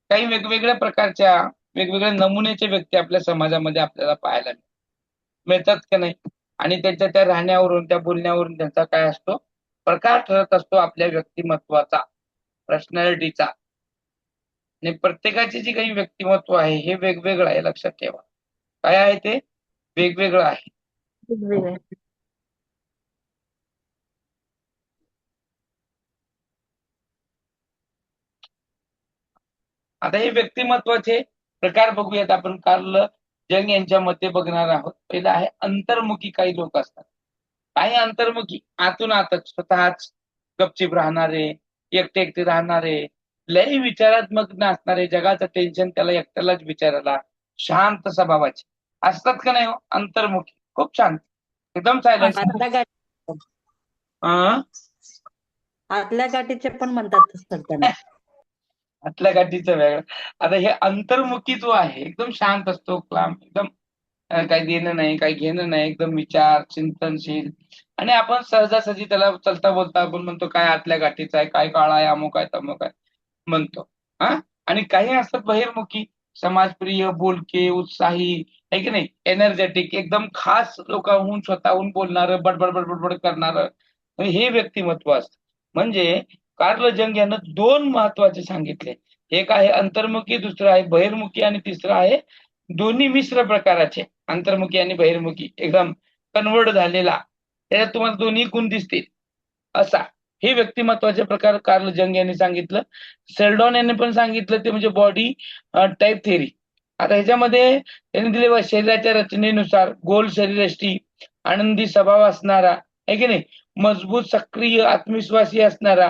काही वेगवेगळ्या प्रकारच्या, वेगवेगळ्या नमुन्याचे व्यक्ती आपल्या समाजामध्ये आपल्याला पाहायला मिळतात का नाही. आणि त्यांच्या त्या राहण्यावरून, त्या बोलण्यावरून त्यांचा काय असतो, प्रकार ठरत असतो आपल्या व्यक्तिमत्वाचा, पर्सनॅलिटीचा. आणि प्रत्येकाची जी काही व्यक्तिमत्व आहे हे वेगवेगळं आहे, लक्षात ठेवा. काय आहे ते? वेगवेगळं आहे. वेगवेगळे. आता हे व्यक्तिमत्वाचे प्रकार बघूयात आपण. कार्ल जंग यांच्या मते बघणार आहोत. पहिलं आहे अंतर्मुखी. काही लोक असतात, काही अंतर्मुखी, आतून आतच स्वतःच गपचिप राहणारे, एकटे एकटे राहणारे, लय विचारात्मक नसणारे, जगाचं टेन्शन त्याला एकट्यालाच विचारायला, शांत स्वभावाचे असतात का नाही हो अंतर्मुखी, खूप शांत, एकदम सायलेंट. आतल्या गाठी आतल्या गाठीचे पण म्हणतात सर त्यांना. आतल्या गाठीचं वेगळं. आता हे अंतर्मुखी जो आहे एकदम शांत असतो, एकदम काही देणं नाही, काही घेणं नाही, एकदम विचार चिंतनशील. आणि आपण सहजासहजी त्याला चलता बोलता आपण म्हणतो काय आतल्या गाठीचा आहे, काय काळा आहे, अमुक आहे, तमुक आहे म्हणतो. आणि काही असतात बहिर्मुखी, समाजप्रिय, बोलके, उत्साही, आहे की नाही, एनर्जेटिक, एकदम खास लोकांहून स्वतःहून बोलणारं, बडबड बडबड करणारं, हे व्यक्तिमत्व असतं. म्हणजे कार्ल जंग यानं दोन महत्वाचे सांगितले. एक आहे अंतर्मुखी, दुसरं आहे बहिर्मुखी, आणि तिसरं आहे दोन्ही मिश्र प्रकाराचे, अंतर्मुखी आणि बहिर्मुखी, एकदम कन्वर्ट झालेला. त्याच्यात तुम्हाला दोन्ही गुण दिसतील असा हे व्यक्तिमत्वाचे प्रकार कार्ल जंग यांनी सांगितलं. सेल्डॉन यांनी पण सांगितलं ते म्हणजे बॉडी टाईप थेरी. आता ह्याच्यामध्ये त्यांनी दिले शरीराच्या रचनेनुसार गोल शरीरयष्टी, आनंदी स्वभाव असणारा, आहे की नाही, मजबूत, सक्रिय, आत्मविश्वासी असणारा,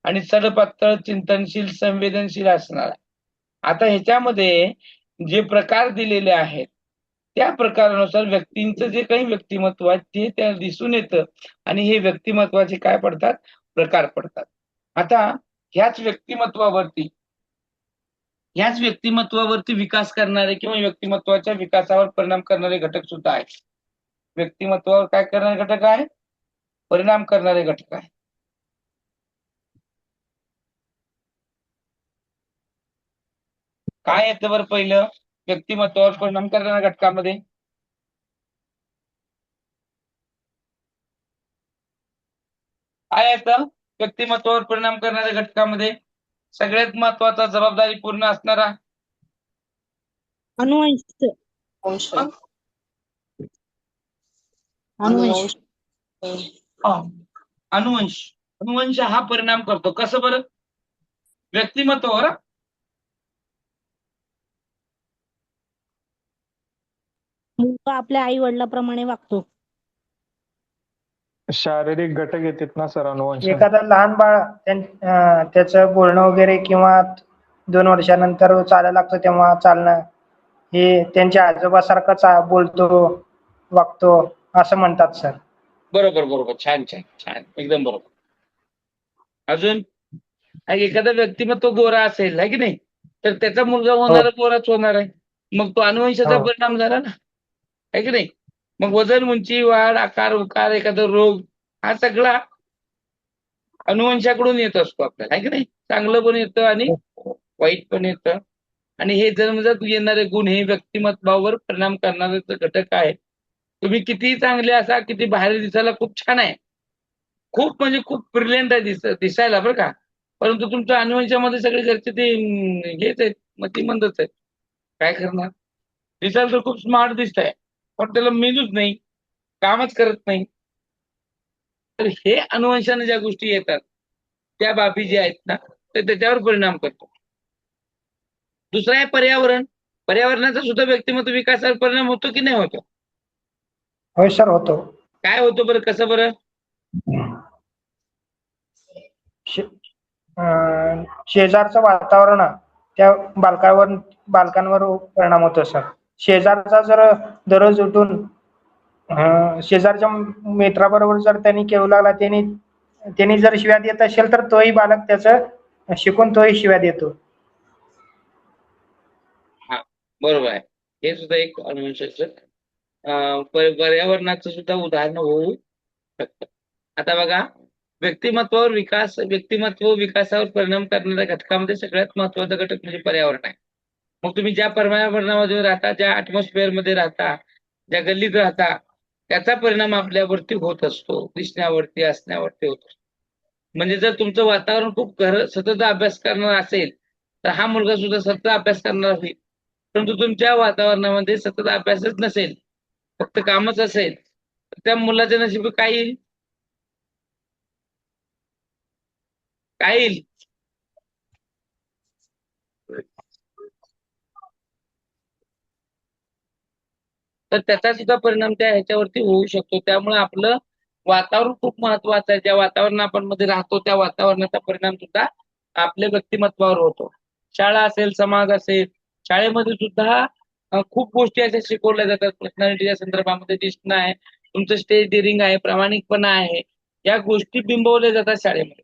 आणि सडपातळ, चिंतनशील, संवेदनशील असणारा. आता ह्याच्यामध्ये जे प्रकार दिलेले आहेत त्या प्रकारानुसार व्यक्तींचं जे काही व्यक्तिमत्व आहे ते त्या दिसून येतं आणि हे व्यक्तिमत्वाचे काय पडतात, प्रकार पडतात. आता ह्याच व्यक्तिमत्वावरती विकास करणारे किंवा व्यक्तिमत्वाच्या विकासावर परिणाम करणारे घटक सुद्धा आहेत. व्यक्तिमत्वावर काय करणारे घटक आहे, परिणाम करणारे घटक आहे. काय येतं बरं पहिलं व्यक्तिमत्वावर परिणाम करणाऱ्या घटकामध्ये? काय येतं व्यक्तिमत्वावर परिणाम करणाऱ्या घटकामध्ये? सगळ्यात महत्वाचा जबाबदारीपूर्ण असणारा अनुवंश वंश अनुवंश अनुवंश. अनुवंश हा परिणाम करतो. कसं बरं? व्यक्तिमत्वावर. मुलगा आपल्या आई वडिलाप्रमाणे वागतो. शारीरिक घटक येतात ना सर अनुवंश. एखादं लहान बाळ त्याचं बोलणं वगैरे किंवा 2 वर्षानंतर चालायला लागतं तेव्हा चालणं हे त्यांच्या आजोबासारखंच बोलतो, वागतो असं म्हणतात सर. बरोबर. छान. एकदम बरोबर. अजून एखादा व्यक्तिमत्व गोरा असेल आहे की नाही, तर त्याचा मुलगा होणारा गोराच होणार आहे. मग तो अनुवंशाचा परिणाम झाला ना, आहे की नाही? मग वजन, उंची, वाढ, आकार, उकार, एखादा रोग हा सगळा अनुवंशाकडून येत असतो आपल्याला, आहे की नाही? चांगलं पण येतं आणि वाईट पण येतं. आणि हे जन्मजात येणारे गुण हे व्यक्तिमत्वावर परिणाम करणारे घटक आहे. तुम्ही कितीही चांगले असा, किती बाहेर दिसायला खूप छान आहे, खूप म्हणजे खूप ब्रिलियंट आहे दिसायला बरं का, परंतु तुमच्या अनुवंशामध्ये सगळे घरचे ते हेच आहेत, मतिमंदच आहेत. काय करणार? दिसायला तर खूप स्मार्ट दिसतंय, पण त्याला मेंदूच नाही, कामच करत नाही. तर हे अनुवंशाने ज्या गोष्टी येतात त्या बाबी ज्या आहेत ना, ते त्याच्यावर परिणाम करतो. दुसरं आहे पर्यावरण. पर्यावरणाचा सुद्धा व्यक्तिमत्व विकासावर परिणाम होतो की नाही होतो? होय सर, होतो. काय होतो बरं, कसं बरं? शेजारचं वातावरण त्या बालकांवर परिणाम होतो सर. शेजारचा जर दररोज उठून शेजारच्या मित्राबरोबर जर त्यांनी खेळू लागला, त्यांनी जर शिव्या देत असेल तर तोही बालक त्याचं शिकून तोही शिव्या देतो. हा, बरोबर आहे. हे सुद्धा एक अनुवंशाचं पर्यावरणाचं सुद्धा उदाहरण होऊ शकतं. आता बघा, व्यक्तिमत्व विकासावर परिणाम करणाऱ्या घटकामध्ये सगळ्यात महत्वाचा घटक म्हणजे पर्यावरण आहे. मग तुम्ही ज्या पर्यावरणामध्ये राहता, ज्या ॲटमॉस्फिअर मध्ये राहता, ज्या गल्लीत राहता, त्याचा परिणाम आपल्यावरती होत असतो, दिसण्यावरती, असण्यावरती होत असतो. म्हणजे जर तुमचं वातावरण खूप सतत अभ्यास करणार असेल तर हा मुलगा सुद्धा सतत अभ्यास करणार होईल. परंतु तुमच्या वातावरणामध्ये सतत अभ्यासच नसेल, फक्त कामच असेल, तर त्या मुलाच्या नशिबी काय येईल? काय येईल? तर त्याचा सुद्धा परिणाम त्या ह्याच्यावरती होऊ शकतो. त्यामुळे आपलं वातावरण खूप महत्वाचं आहे. ज्या वातावरणामध्ये राहतो त्या वातावरणाचा परिणाम सुद्धा आपल्या व्यक्तिमत्वावर होतो. शाळा असेल, समाज असेल, शाळेमध्ये सुद्धा खूप गोष्टी अशा शिकवल्या जातात. पर्सनॅलिटीच्या संदर्भामध्ये दिसणं आहे, तुमचं स्टेज डिअरिंग आहे, प्रामाणिकपणा आहे, या गोष्टी बिंबवल्या जातात शाळेमध्ये.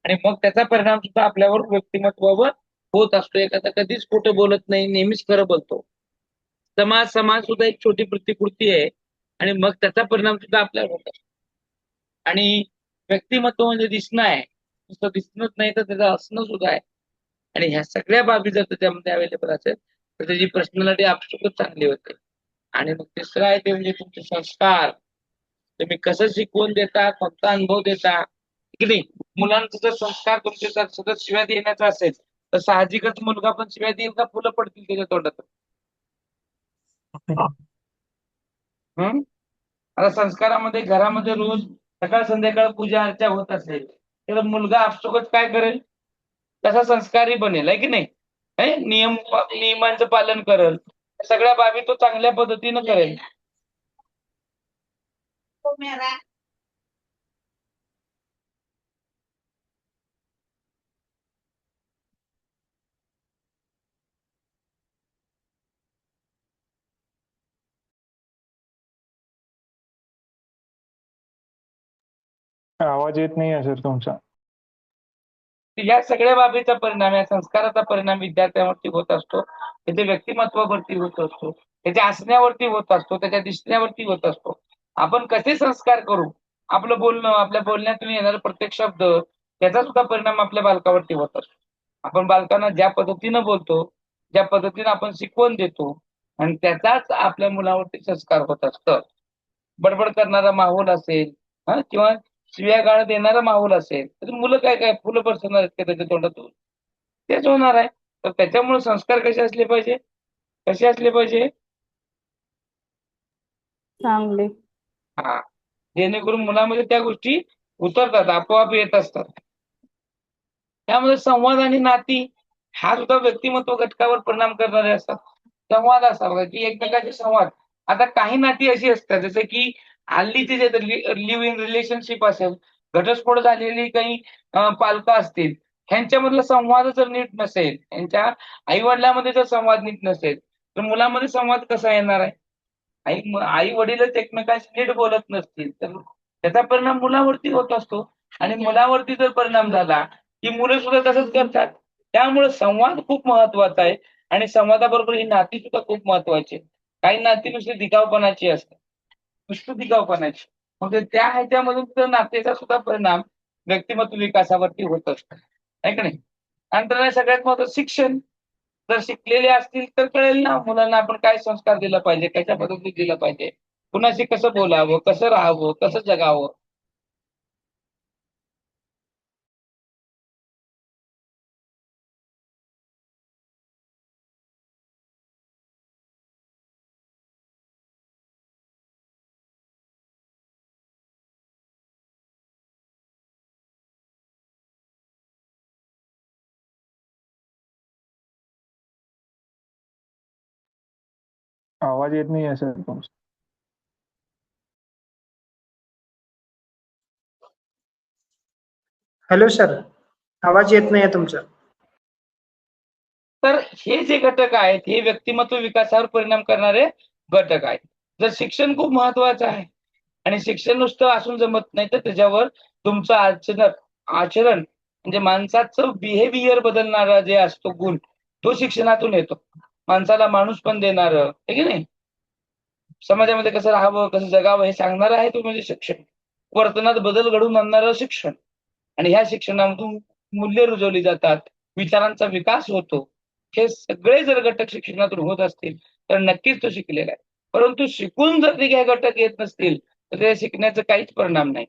आणि मग त्याचा परिणाम सुद्धा आपल्यावर व्यक्तिमत्वावर होत असतो. एखादा कधीच खोटं बोलत नाही, नेहमीच खरं बोलतो. समाज सुद्धा एक छोटी प्रतिकृती आहे आणि मग त्याचा परिणाम सुद्धा आपल्यावर होतो. आणि व्यक्तिमत्व म्हणजे दिसणं आहे, नुसतं दिसणंच नाही तर त्याचं असणं सुद्धा आहे. आणि ह्या सगळ्या बाबी जर त्याच्यामध्ये अवेलेबल असेल तर त्याची पर्सनॅलिटी आपसुकच चांगली होते. आणि मग तिसरं आहे ते म्हणजे तुमचे संस्कार. तुम्ही कसं शिकवून देता, कोणता अनुभव देता, की नाही? मुलांचा जर संस्कार तुमचे जर सतत शिव्या देण्याचा असेल तर साहजिकच मुलगा पण शिव्या देईल का, फुलं पडतील त्याच्या तोंडात? आता संस्कारामध्ये घरामध्ये रोज सकाळ संध्याकाळ पूजा अर्चा होत असेल तर मुलगा आपसुकच काय करेल, तसा संस्कारी बनेल, आहे की नाही? नियमांचं पालन करेल, सगळ्या बाबी तो चांगल्या पद्धतीनं करेल. आवाज येत नाही आहे सर तुमचा. या सगळ्या बाबीचा परिणाम, या संस्काराचा परिणाम विद्यार्थ्यांवरती होत असतो, त्याच्या व्यक्तिमत्वावरती होत असतो, त्याच्या असण्यावरती होत असतो, त्याच्या दिसण्यावरती होत असतो. आपण कसे संस्कार करू, आपलं बोलणं, आपल्या बोलण्यातून येणारा प्रत्येक शब्द, त्याचा सुद्धा परिणाम आपल्या बालकावरती होत असतो. आपण बालकांना ज्या पद्धतीनं बोलतो, ज्या पद्धतीनं आपण शिकवण देतो, आणि त्याचाच आपल्या मुलावरती संस्कार होत असतं. बडबड करणारा माहोल असेल किंवा शिव्या गाळ देणारा माहोल असेल तर मुलं काय फुलं बरसणार आहेत का त्याच्या तोंडातून? तेच होणार आहे. तर त्याच्यामुळे संस्कार कसे असले पाहिजे, कसे असले पाहिजे? चांगले. हा, जेणेकरून मुलामध्ये त्या गोष्टी उतरतात, आपोआप येत असतात. त्यामध्ये संवाद आणि नाती हा सुद्धा व्यक्तिमत्व घटकावर परिणाम करणारे असतात. संवाद असावा की एकमेकांचे संवाद. आता काही नाती अशी असतात जसं की हल्लीचे जे लिव्ह इन रिलेशनशिप असेल, घटस्फोट झालेली काही पालकं असतील, ह्यांच्यामधला संवाद जर नीट नसेल, यांच्या आई वडिलांमध्ये जर संवाद नीट नसेल तर मुलामध्ये संवाद कसा येणार आहे? आई वडीलच एकमेकांशी नीट बोलत नसतील तर त्याचा परिणाम मुलावरती होत असतो, आणि मुलावरती जर परिणाम झाला की मुलं सुद्धा तसंच करतात. त्यामुळे संवाद खूप महत्वाचा आहे, आणि संवादाबरोबर ही नाती सुद्धा खूप महत्वाची आहेत. काही नाती नुसती दिखावपणाची असतात, नुसती दिखावपणाची. मग त्या ह्याच्यामधून तर नात्याचा सुद्धा परिणाम व्यक्तिमत्व विकासावरती होत असतो, आहे की नाही? नंतर सगळ्यात महत्वाचं शिक्षण. जर शिकलेले असतील तर कळेल ना मुलांना आपण काय संस्कार दिला पाहिजे, कशा पद्धतीने दिलं पाहिजे, कुणाशी कसं बोलावं, कसं राहावं, कसं जगावं. आवाज येत नाही आहे सर तुमचा. हॅलो सर, आवाज येत नाहीये तुमचा. तर हे जे घटक आहेत हे व्यक्तिमत्व विकासावर परिणाम करणारे घटक आहेत. जर शिक्षण खूप महत्वाचं आहे, आणि शिक्षण नुसतं असून जमत नाही, तर त्याच्यावर तुमचं आचरण म्हणजे माणसाचं बिहेवियर बदलणारा जे असतो गुण, तो शिक्षणातून येतो. माणसाला माणूस पण देणारं, आहे की नाही? समाजामध्ये कसं राहावं, कसं जगावं हे सांगणारं आहे तो म्हणजे शिक्षण. वर्तनात बदल घडवून आणणारं शिक्षण, आणि ह्या शिक्षणामधून मूल्य रुजवली जातात, विचारांचा विकास होतो. हे सगळे जर घटक शिक्षणातून होत असतील तर नक्कीच तो शिकलेला आहे. परंतु शिकून जर ते काही घटक येत नसतील तर ते शिकण्याचा काहीच परिणाम नाही.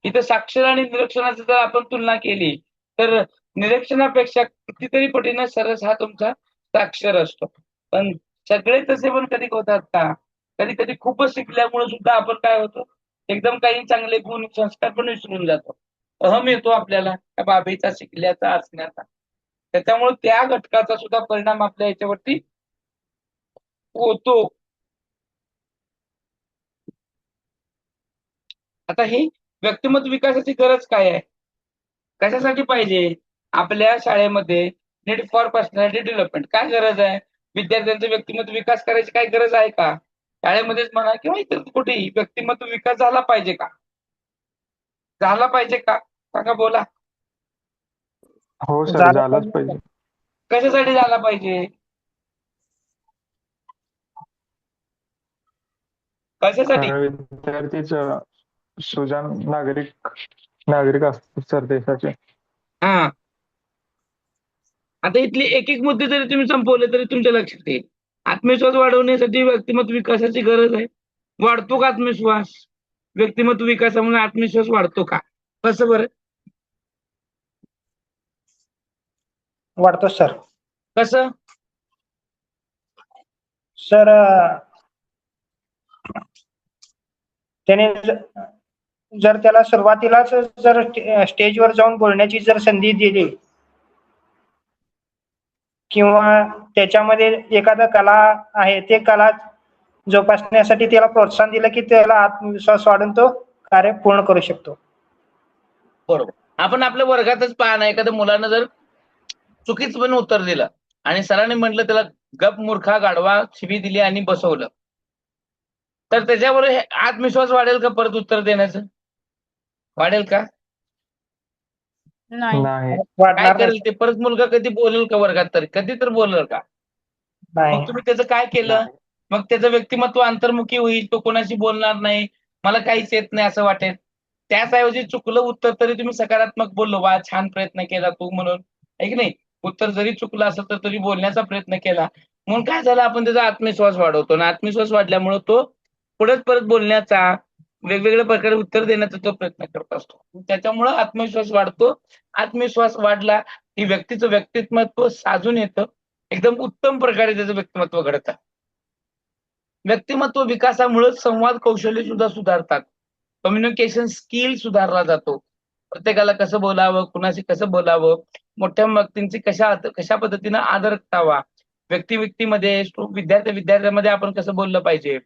इथं साक्षर आणि निरक्षराची जर आपण तुलना केली तर निरक्षरापेक्षा कितीतरी पटीनं सरस हा तुमचा साक्षर असतो. पण सगळे तसे पण कधी होतात का? कधी कधी खूपच शिकल्यामुळे सुद्धा आपण काय होतो, एकदम काही चांगले गुण संस्कार पण विसरून जातो. अहम येतो आपल्याला त्या बाबीचा, शिकल्याचा, असण्याचा. त्याच्यामुळे त्या घटकाचा सुद्धा परिणाम आपल्या याच्यावरती होतो. आता ही व्यक्तिमत्व विकासाची गरज काय आहे, कशासाठी पाहिजे आपल्या शाळेमध्ये? Need for personality development. काय गरज आहे? विद्यार्थ्यांचा व्यक्तिमत्व विकास करायची काय गरज आहे का? शाळेमध्येच म्हणा किंवा इतर कुठेही व्यक्तिमत्व विकास झाला पाहिजे का? झाला पाहिजे का? सांगा, बोला. हो सर, झालं झालंच पाहिजे. कशासाठी झाला पाहिजे? कशासाठी? कारण विद्यार्थीच सुजाण नागरिक असतात सर देशाचे. हा, आता इथले एक एक मुद्दे जरी तुम्ही संपवले तरी तुमच्या लक्षात येईल. आत्मविश्वास वाढवण्यासाठी व्यक्तिमत्व विकासाची गरज आहे. वाढतो का आत्मविश्वास? व्यक्तिमत्व विकासामुळे आत्मविश्वास वाढतो का? कसं बरं? वाढतो सर. कसं? सर, त्याने जर त्याला सुरुवातीलाच जर स्टेजवर जाऊन बोलण्याची जर संधी दिली, किंवा त्याच्यामध्ये एखादा कला आहे ते कला जोपासण्यासाठी त्याला प्रोत्साहन दिलं की त्याला आत्मविश्वास वाढून तो कार्य पूर्ण करू शकतो. बरोबर. आपण आपल्या वर्गातच पहा ना, एखाद्या मुलानं जर चुकीचं पण उत्तर दिलं आणि सरांनी म्हटलं त्याला गप मूर्खा गाढवा, शिवी दिली आणि बसवलं, तर त्याच्यावर आत्मविश्वास वाढेल का परत उत्तर देण्याचं? वाढेल का? नाही. नाही. काय वाढणार करेल नाही. ते परत मुलगा कधी बोलेल का वर्गात तरी कधी तर बोलेल का? मग नाही. तुम्ही त्याचं काय केलं? नाही. मग त्याचं व्यक्तिमत्व अंतर्मुखी होईल, तो कोणाशी बोलणार नाही, मला काहीच येत नाही असं वाटेल. त्याचऐवजी चुकलं उत्तर तरी तुम्ही सकारात्मक बोललो, "वाह! छान प्रयत्न केला तू" म्हणून, आहे की नाही? उत्तर जरी चुकलं असेल तर तरी बोलण्याचा प्रयत्न केला. म्हणून काय झालं आपण त्याचा आत्मविश्वास वाढवतो आणि आत्मविश्वास वाढल्यामुळे तो पुढे परत बोलण्याचा, वेगवेगळ्या प्रकारे उत्तर देण्याचा तो प्रयत्न करत असतो. त्याच्यामुळं आत्मविश्वास वाढतो. आत्मविश्वास वाढला की व्यक्तीचं व्यक्तिमत्व साजून येतं. एकदम उत्तम प्रकारे त्याचं व्यक्तिमत्व घडतं. व्यक्तिमत्व विकासामुळे संवाद कौशल्य सुद्धा सुधारतात. कम्युनिकेशन स्किल सुधारला जातो. प्रत्येकाला कसं बोलावं, कुणाशी कसं बोलावं, मोठ्या व्यक्तींची कशा पद्धतीनं आदर करावा, व्यक्ती-व्यक्तीमध्ये, विद्यार्थ्यांमध्ये आपण कसं बोललं पाहिजे,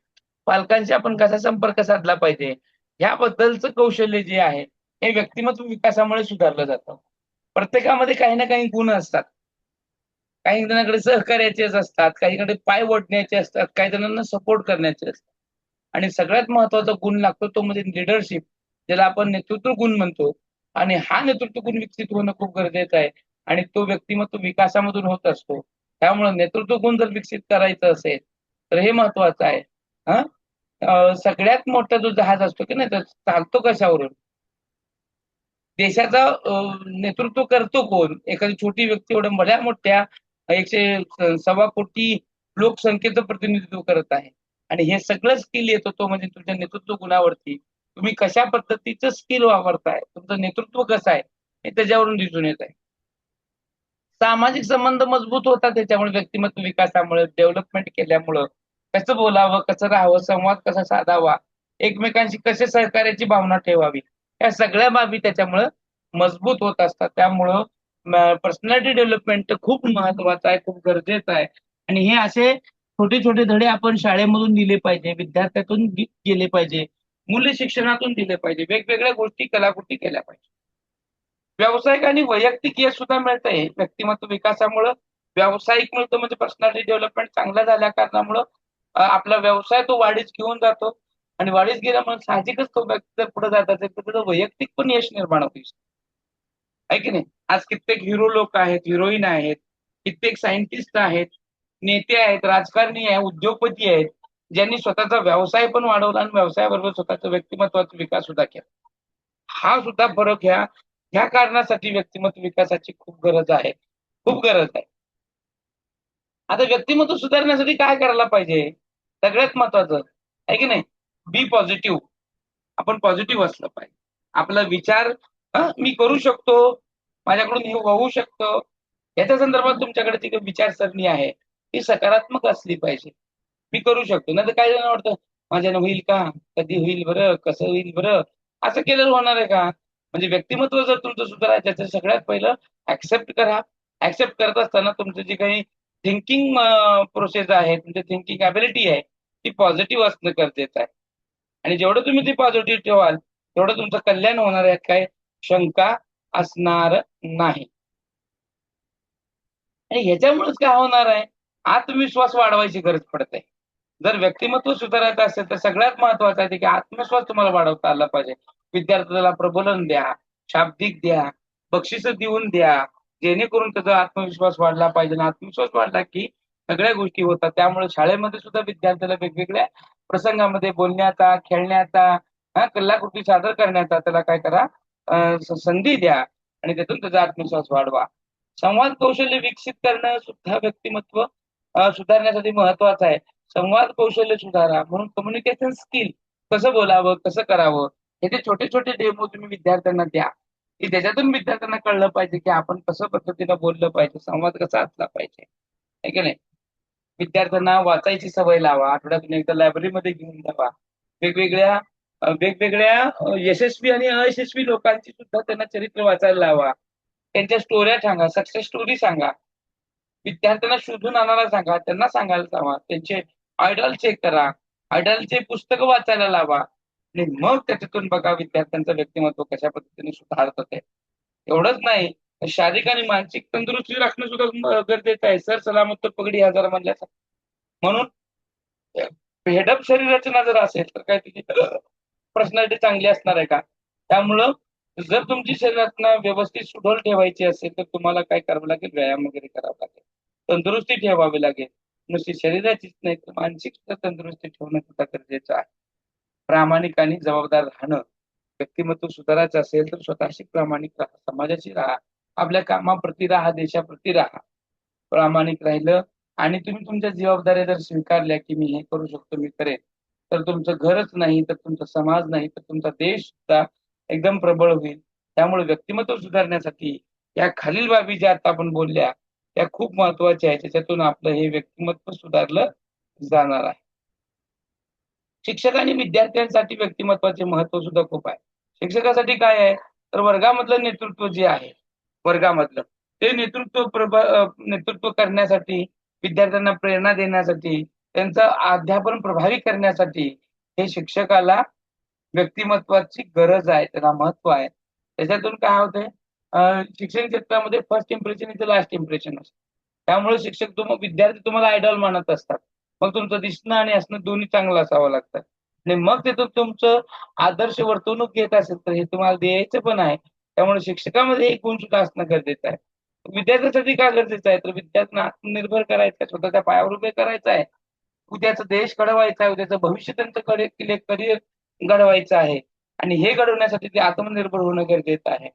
पालकांशी आपण कसा संपर्क साधला पाहिजे, ह्याबद्दलचं कौशल्य जे आहे, हे व्यक्तिमत्व विकासामुळे सुधारलं जातं. प्रत्येकामध्ये काही ना काही गुण असतात. काही जणांकडे सहकार्याचेच असतात, काहीकडे पाय ओढण्याचे असतात, काही जणांना सपोर्ट करण्याचे असतात. आणि सगळ्यात महत्त्वाचा गुण लागतो तो म्हणजे लीडरशिप, ज्याला आपण नेतृत्व गुण म्हणतो. आणि हा नेतृत्व गुण विकसित होणं खूप गरजेचं आहे आणि तो व्यक्तिमत्व विकासामधून होत असतो. त्यामुळे नेतृत्व गुण जर विकसित करायचं असेल, तर हे महत्त्वाचं आहे. हां, सगळ्यात मोठा जो जहाज असतो की नाही, तर चालतो कशावरून? देशाचा नेतृत्व करतो कोण? एखादी छोटी व्यक्ती एवढ्या भल्या मोठ्या 100 कोटी लोकसंख्येचं प्रतिनिधित्व करत आहे. आणि हे सगळं स्किल येतं तो म्हणजे तुमच्या नेतृत्व गुणावरती. तुम्ही कशा पद्धतीचं स्किल वापरताय, तुमचं नेतृत्व कसं आहे, हे त्याच्यावरून दिसून येत आहे. सामाजिक संबंध मजबूत होतात त्याच्यामुळे व्यक्तिमत्व विकासामुळे, डेव्हलपमेंट केल्यामुळं. कसं बोलावं, कसं राहावं, संवाद कसा साधावा, एकमेकांशी कसे सहकार्याची भावना ठेवावी, या सगळ्या बाबी त्याच्यामुळं मजबूत होत असतात. त्यामुळं पर्सनॅलिटी डेव्हलपमेंट खूप महत्वाचं आहे, खूप गरजेचं आहे. आणि हे असे छोटे-छोटे धडे आपण शाळेमधून दिले पाहिजे, विद्यार्थ्यातून गेले पाहिजे, मूल्य शिक्षणातून दिले पाहिजे, वेगवेगळ्या गोष्टी, कलाकृती केल्या पाहिजे. व्यावसायिक आणि वैयक्तिक यश सुद्धा मिळतंय व्यक्तिमत्व विकासामुळं. व्यावसायिक मिळतं म्हणजे पर्सनॅलिटी डेव्हलपमेंट चांगला झाल्या कारणामुळं आपला व्यवसाय तो वाढीस घेऊन जातो आणि वाढीस गेल्यामुळे साहजिकच तो व्यक्ती जर पुढे जात असेल तर त्याचं वैयक्तिक पण यश निर्माण होते. आहे की नाही? आज कित्येक हिरो लोक आहेत, हिरोईन आहेत, कित्येक सायंटिस्ट आहेत, नेते आहेत, राजकारणी आहे, उद्योगपती आहेत, ज्यांनी स्वतःचा व्यवसाय पण वाढवला आणि व्यवसायाबरोबर स्वतःचा व्यक्तिमत्वाचा विकास सुद्धा केला. हा सुद्धा फरक ह्या कारणासाठी व्यक्तिमत्व विकासाची खूप गरज आहे. खूप गरज आहे. आता व्यक्तिमत्व सुधारण्यासाठी काय करायला पाहिजे? सगळ्यात महत्वाचं आहे की नाही? बी पॉझिटिव्ह. आपण पॉझिटिव्ह असलं पाहिजे. आपला विचार मी करू शकतो, माझ्याकडून हे होऊ शकतं, याच्या संदर्भात तुमच्याकडे जी काही विचारसरणी आहे, ती सकारात्मक असली पाहिजे. मी करू शकतो. नाहीतर काही जणांना वाटतं, माझ्यानं होईल का? कधी होईल बरं? कसं होईल बरं? असं केल्यावर होणार आहे का? म्हणजे व्यक्तिमत्व जर तुमचं सुधारायचं तर सगळ्यात पहिलं ॲक्सेप्ट करा. ॲक्सेप्ट करत असताना तुमचं जे काही थिंकिंग प्रोसेस आहे, तुमची थिंकिंग एबिलिटी आहे, ती पॉझिटिव्ह असणं गरजेचं आहे. आणि जेवढं तुम्ही ती पॉझिटिव्ह ठेवाल, तेवढं तुमचं कल्याण होणार आहे, काय शंका असणार नाही. आणि ह्याच्यामुळेच काय होणार आहे, आत्मविश्वास वाढवायची गरज पडते. जर व्यक्तिमत्व सुधारायचं असेल तर सगळ्यात महत्वाचं आहे की आत्मविश्वास तुम्हाला वाढवता आला पाहिजे. विद्यार्थ्याला प्रबोधन द्या, शाब्दिक द्या, बक्षिसं देऊन द्या, जेणेकरून त्याचा आत्मविश्वास वाढला पाहिजे. आणि आत्मविश्वास वाढला की सगळ्या गोष्टी होतात. त्यामुळे शाळेमध्ये सुद्धा विद्यार्थ्याला वेगवेगळ्या प्रसंगामध्ये बोलण्याचा, खेळण्याचा, कलाकृती सादर करण्याचा त्याला काय करा, संधी द्या आणि त्यातून त्याचा आत्मविश्वास वाढवा. संवाद कौशल्य विकसित करणं सुद्धा व्यक्तिमत्व सुधारण्यासाठी महत्वाचं आहे. संवाद कौशल्य सुधारा म्हणून कम्युनिकेशन स्किल, कसं बोलावं, कसं करावं, हे जे छोटे-छोटे डेमो तुम्ही विद्यार्थ्यांना द्या, की त्याच्यातून विद्यार्थ्यांना कळलं पाहिजे की आपण कसं पद्धतीनं बोललं पाहिजे, संवाद कसा असला पाहिजे, आहे की नाही? विद्यार्थ्यांना वाचायची सवय लावा, आठवड्यातून एकदा लायब्ररीमध्ये घेऊन जावा. वेगवेगळ्या यशस्वी आणि अयशस्वी लोकांची सुद्धा त्यांना चरित्र वाचायला लावा. त्यांच्या स्टोऱ्या सांगा, सक्सेस स्टोरी सांगा. विद्यार्थ्यांना शोधून आणायला सांगा, त्यांना सांगायला सांगा. त्यांचे आयडॉल चेक करा, आयडॉलचे पुस्तकं वाचायला लावा आणि मग त्याच्यातून बघा विद्यार्थ्यांचं व्यक्तिमत्व कशा पद्धतीने सुधारत आहे. एवढंच नाही, शारीरिक आणि मानसिक तंदुरुस्ती राखणं सुद्धा गरजेचं आहे. सर सलामत तो पगडी आजार म्हणल्याचा. म्हणून भेडप शरीर रचना जर असेल तर काय तिची पर्सनॅलिटी चांगली असणार आहे का? त्यामुळं जर तुमची शरीरातना व्यवस्थित सुडौल ठेवायची असेल तर तुम्हाला काय करावं लागेल, व्यायाम वगैरे करावा लागेल, तंदुरुस्ती ठेवावी लागेल. नुसती शरीराचीच नाही तर मानसिक सुद्धा तंदुरुस्ती ठेवणं सुद्धा गरजेचं आहे. प्रामाणिक आणि जबाबदार राहणं, व्यक्तिमत्व सुधारायचं असेल तर स्वतःशी प्रामाणिक राहा, समाजाशी राहा, आपल्या कामाप्रती राहा, देशाप्रती राहा. प्रामाणिक राहिलं आणि तुम्ही तुमच्या जबाबदाऱ्या जर स्वीकारल्या की मी हे करू शकतो, मी करेन, तर तुमचं घरच नाही तर तुमचा समाज नाही तर तुमचा देश सुद्धा एकदम प्रबळ होईल. त्यामुळे व्यक्तिमत्व सुधारण्यासाठी या खालील बाबी ज्या आता आपण बोलल्या त्या खूप महत्वाच्या आहेत. त्याच्यातून आपलं हे व्यक्तिमत्व सुधारलं जाणार आहे. शिक्षक आणि विद्यार्थ्यांसाठी व्यक्तिमत्वाचे महत्व सुद्धा खूप आहे. शिक्षकासाठी काय आहे तर वर्गामधलं नेतृत्व जे आहे, वर्गामधलं ते नेतृत्व करण्यासाठी, विद्यार्थ्यांना प्रेरणा देण्यासाठी, त्यांचं अध्यापन प्रभावी करण्यासाठी हे शिक्षकाला व्यक्तिमत्वाची गरज आहे, त्याला महत्व आहे. त्याच्यातून काय होतंय, शिक्षण क्षेत्रामध्ये first impression is the last impression असतं. त्यामुळे शिक्षक विद्यार्थी तुम्हाला आयडॉल मानत असतात. मग तुमचं दिसणं आणि असणं दोन्ही चांगलं असावं लागतं आणि मग तिथून तुमचं आदर्श वर्तवणूक घेत असेल तर हे तुम्हाला द्यायचं पण आहे. त्यामुळे शिक्षकामध्ये एक गुण सुद्धा असणं गरजेचं आहे. विद्यार्थ्यासाठी काय गरजेचं आहे तर विद्यार्थ्यांना आत्मनिर्भर करायचं आहे, स्वतःच्या पायावर उभे करायचं आहे, उद्याचा देश घडवायचा आहे, उद्याचं भविष्य त्यांचं करिअर घडवायचं आहे आणि हे घडवण्यासाठी ते आत्मनिर्भर होणं गरजेचं आहे.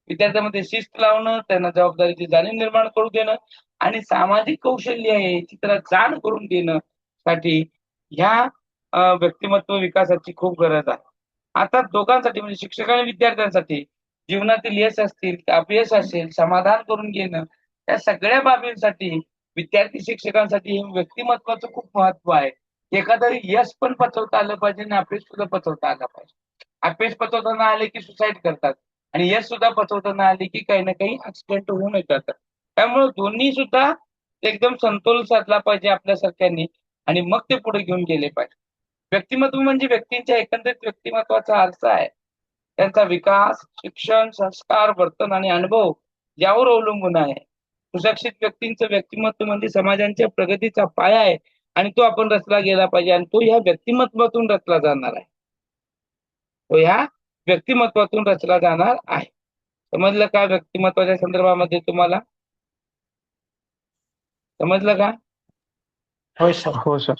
विद्यार्थ्यांमध्ये शिस्त लावणं, त्यांना जबाबदारीची जाणीव निर्माण करून देणं आणि सामाजिक कौशल्य आहे याची त्याला जाण करून देणं साठी ह्या व्यक्तिमत्व विकासाची खूप गरज आहे. आता दोघांसाठी म्हणजे शिक्षक आणि विद्यार्थ्यांसाठी जीवनातील यश असतील, अपयश असेल, समाधान करून घेणं, या सगळ्या बाबींसाठी विद्यार्थी शिक्षकांसाठी हे व्यक्तिमत्वाचं खूप महत्व आहे. एखादं यश पण पचवता आलं पाहिजे आणि अपयश सुद्धा पचवता आलं पाहिजे. अपयश पचवताना आले की सुसाईड करतात आणि यश सुद्धा पचवताना आले की काही ना काही ऍक्सिडेंट होऊन येतात. त्यामुळे दोन्ही सुद्धा एकदम समतोल साधला पाहिजे आपल्यासारख्यांनी आणि मग ते पुढे घेऊन गेले पाहिजे. व्यक्तिमत्व म्हणजे व्यक्तींच्या एकंदरीत व्यक्तिमत्वाचा अर्थ आहे. त्यांचा विकास, शिक्षण, संस्कार, वर्तन आणि अनुभव यावर अवलंबून आहे. सुशिक्षित व्यक्तींचं व्यक्तिमत्व म्हणजे समाजाच्या प्रगतीचा पाया आहे आणि तो आपण रचला गेला पाहिजे आणि तो ह्या व्यक्तिमत्वातून रचला जाणार आहे. तो ह्या व्यक्तिमत्वातून रचला जाणार आहे. समजलं का व्यक्तिमत्वाच्या संदर्भामध्ये तुम्हाला? समजलं का? होय सर. हो सर.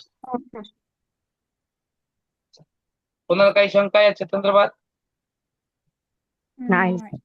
कोणाला काही शंका याच्या संदर्भात? नाही.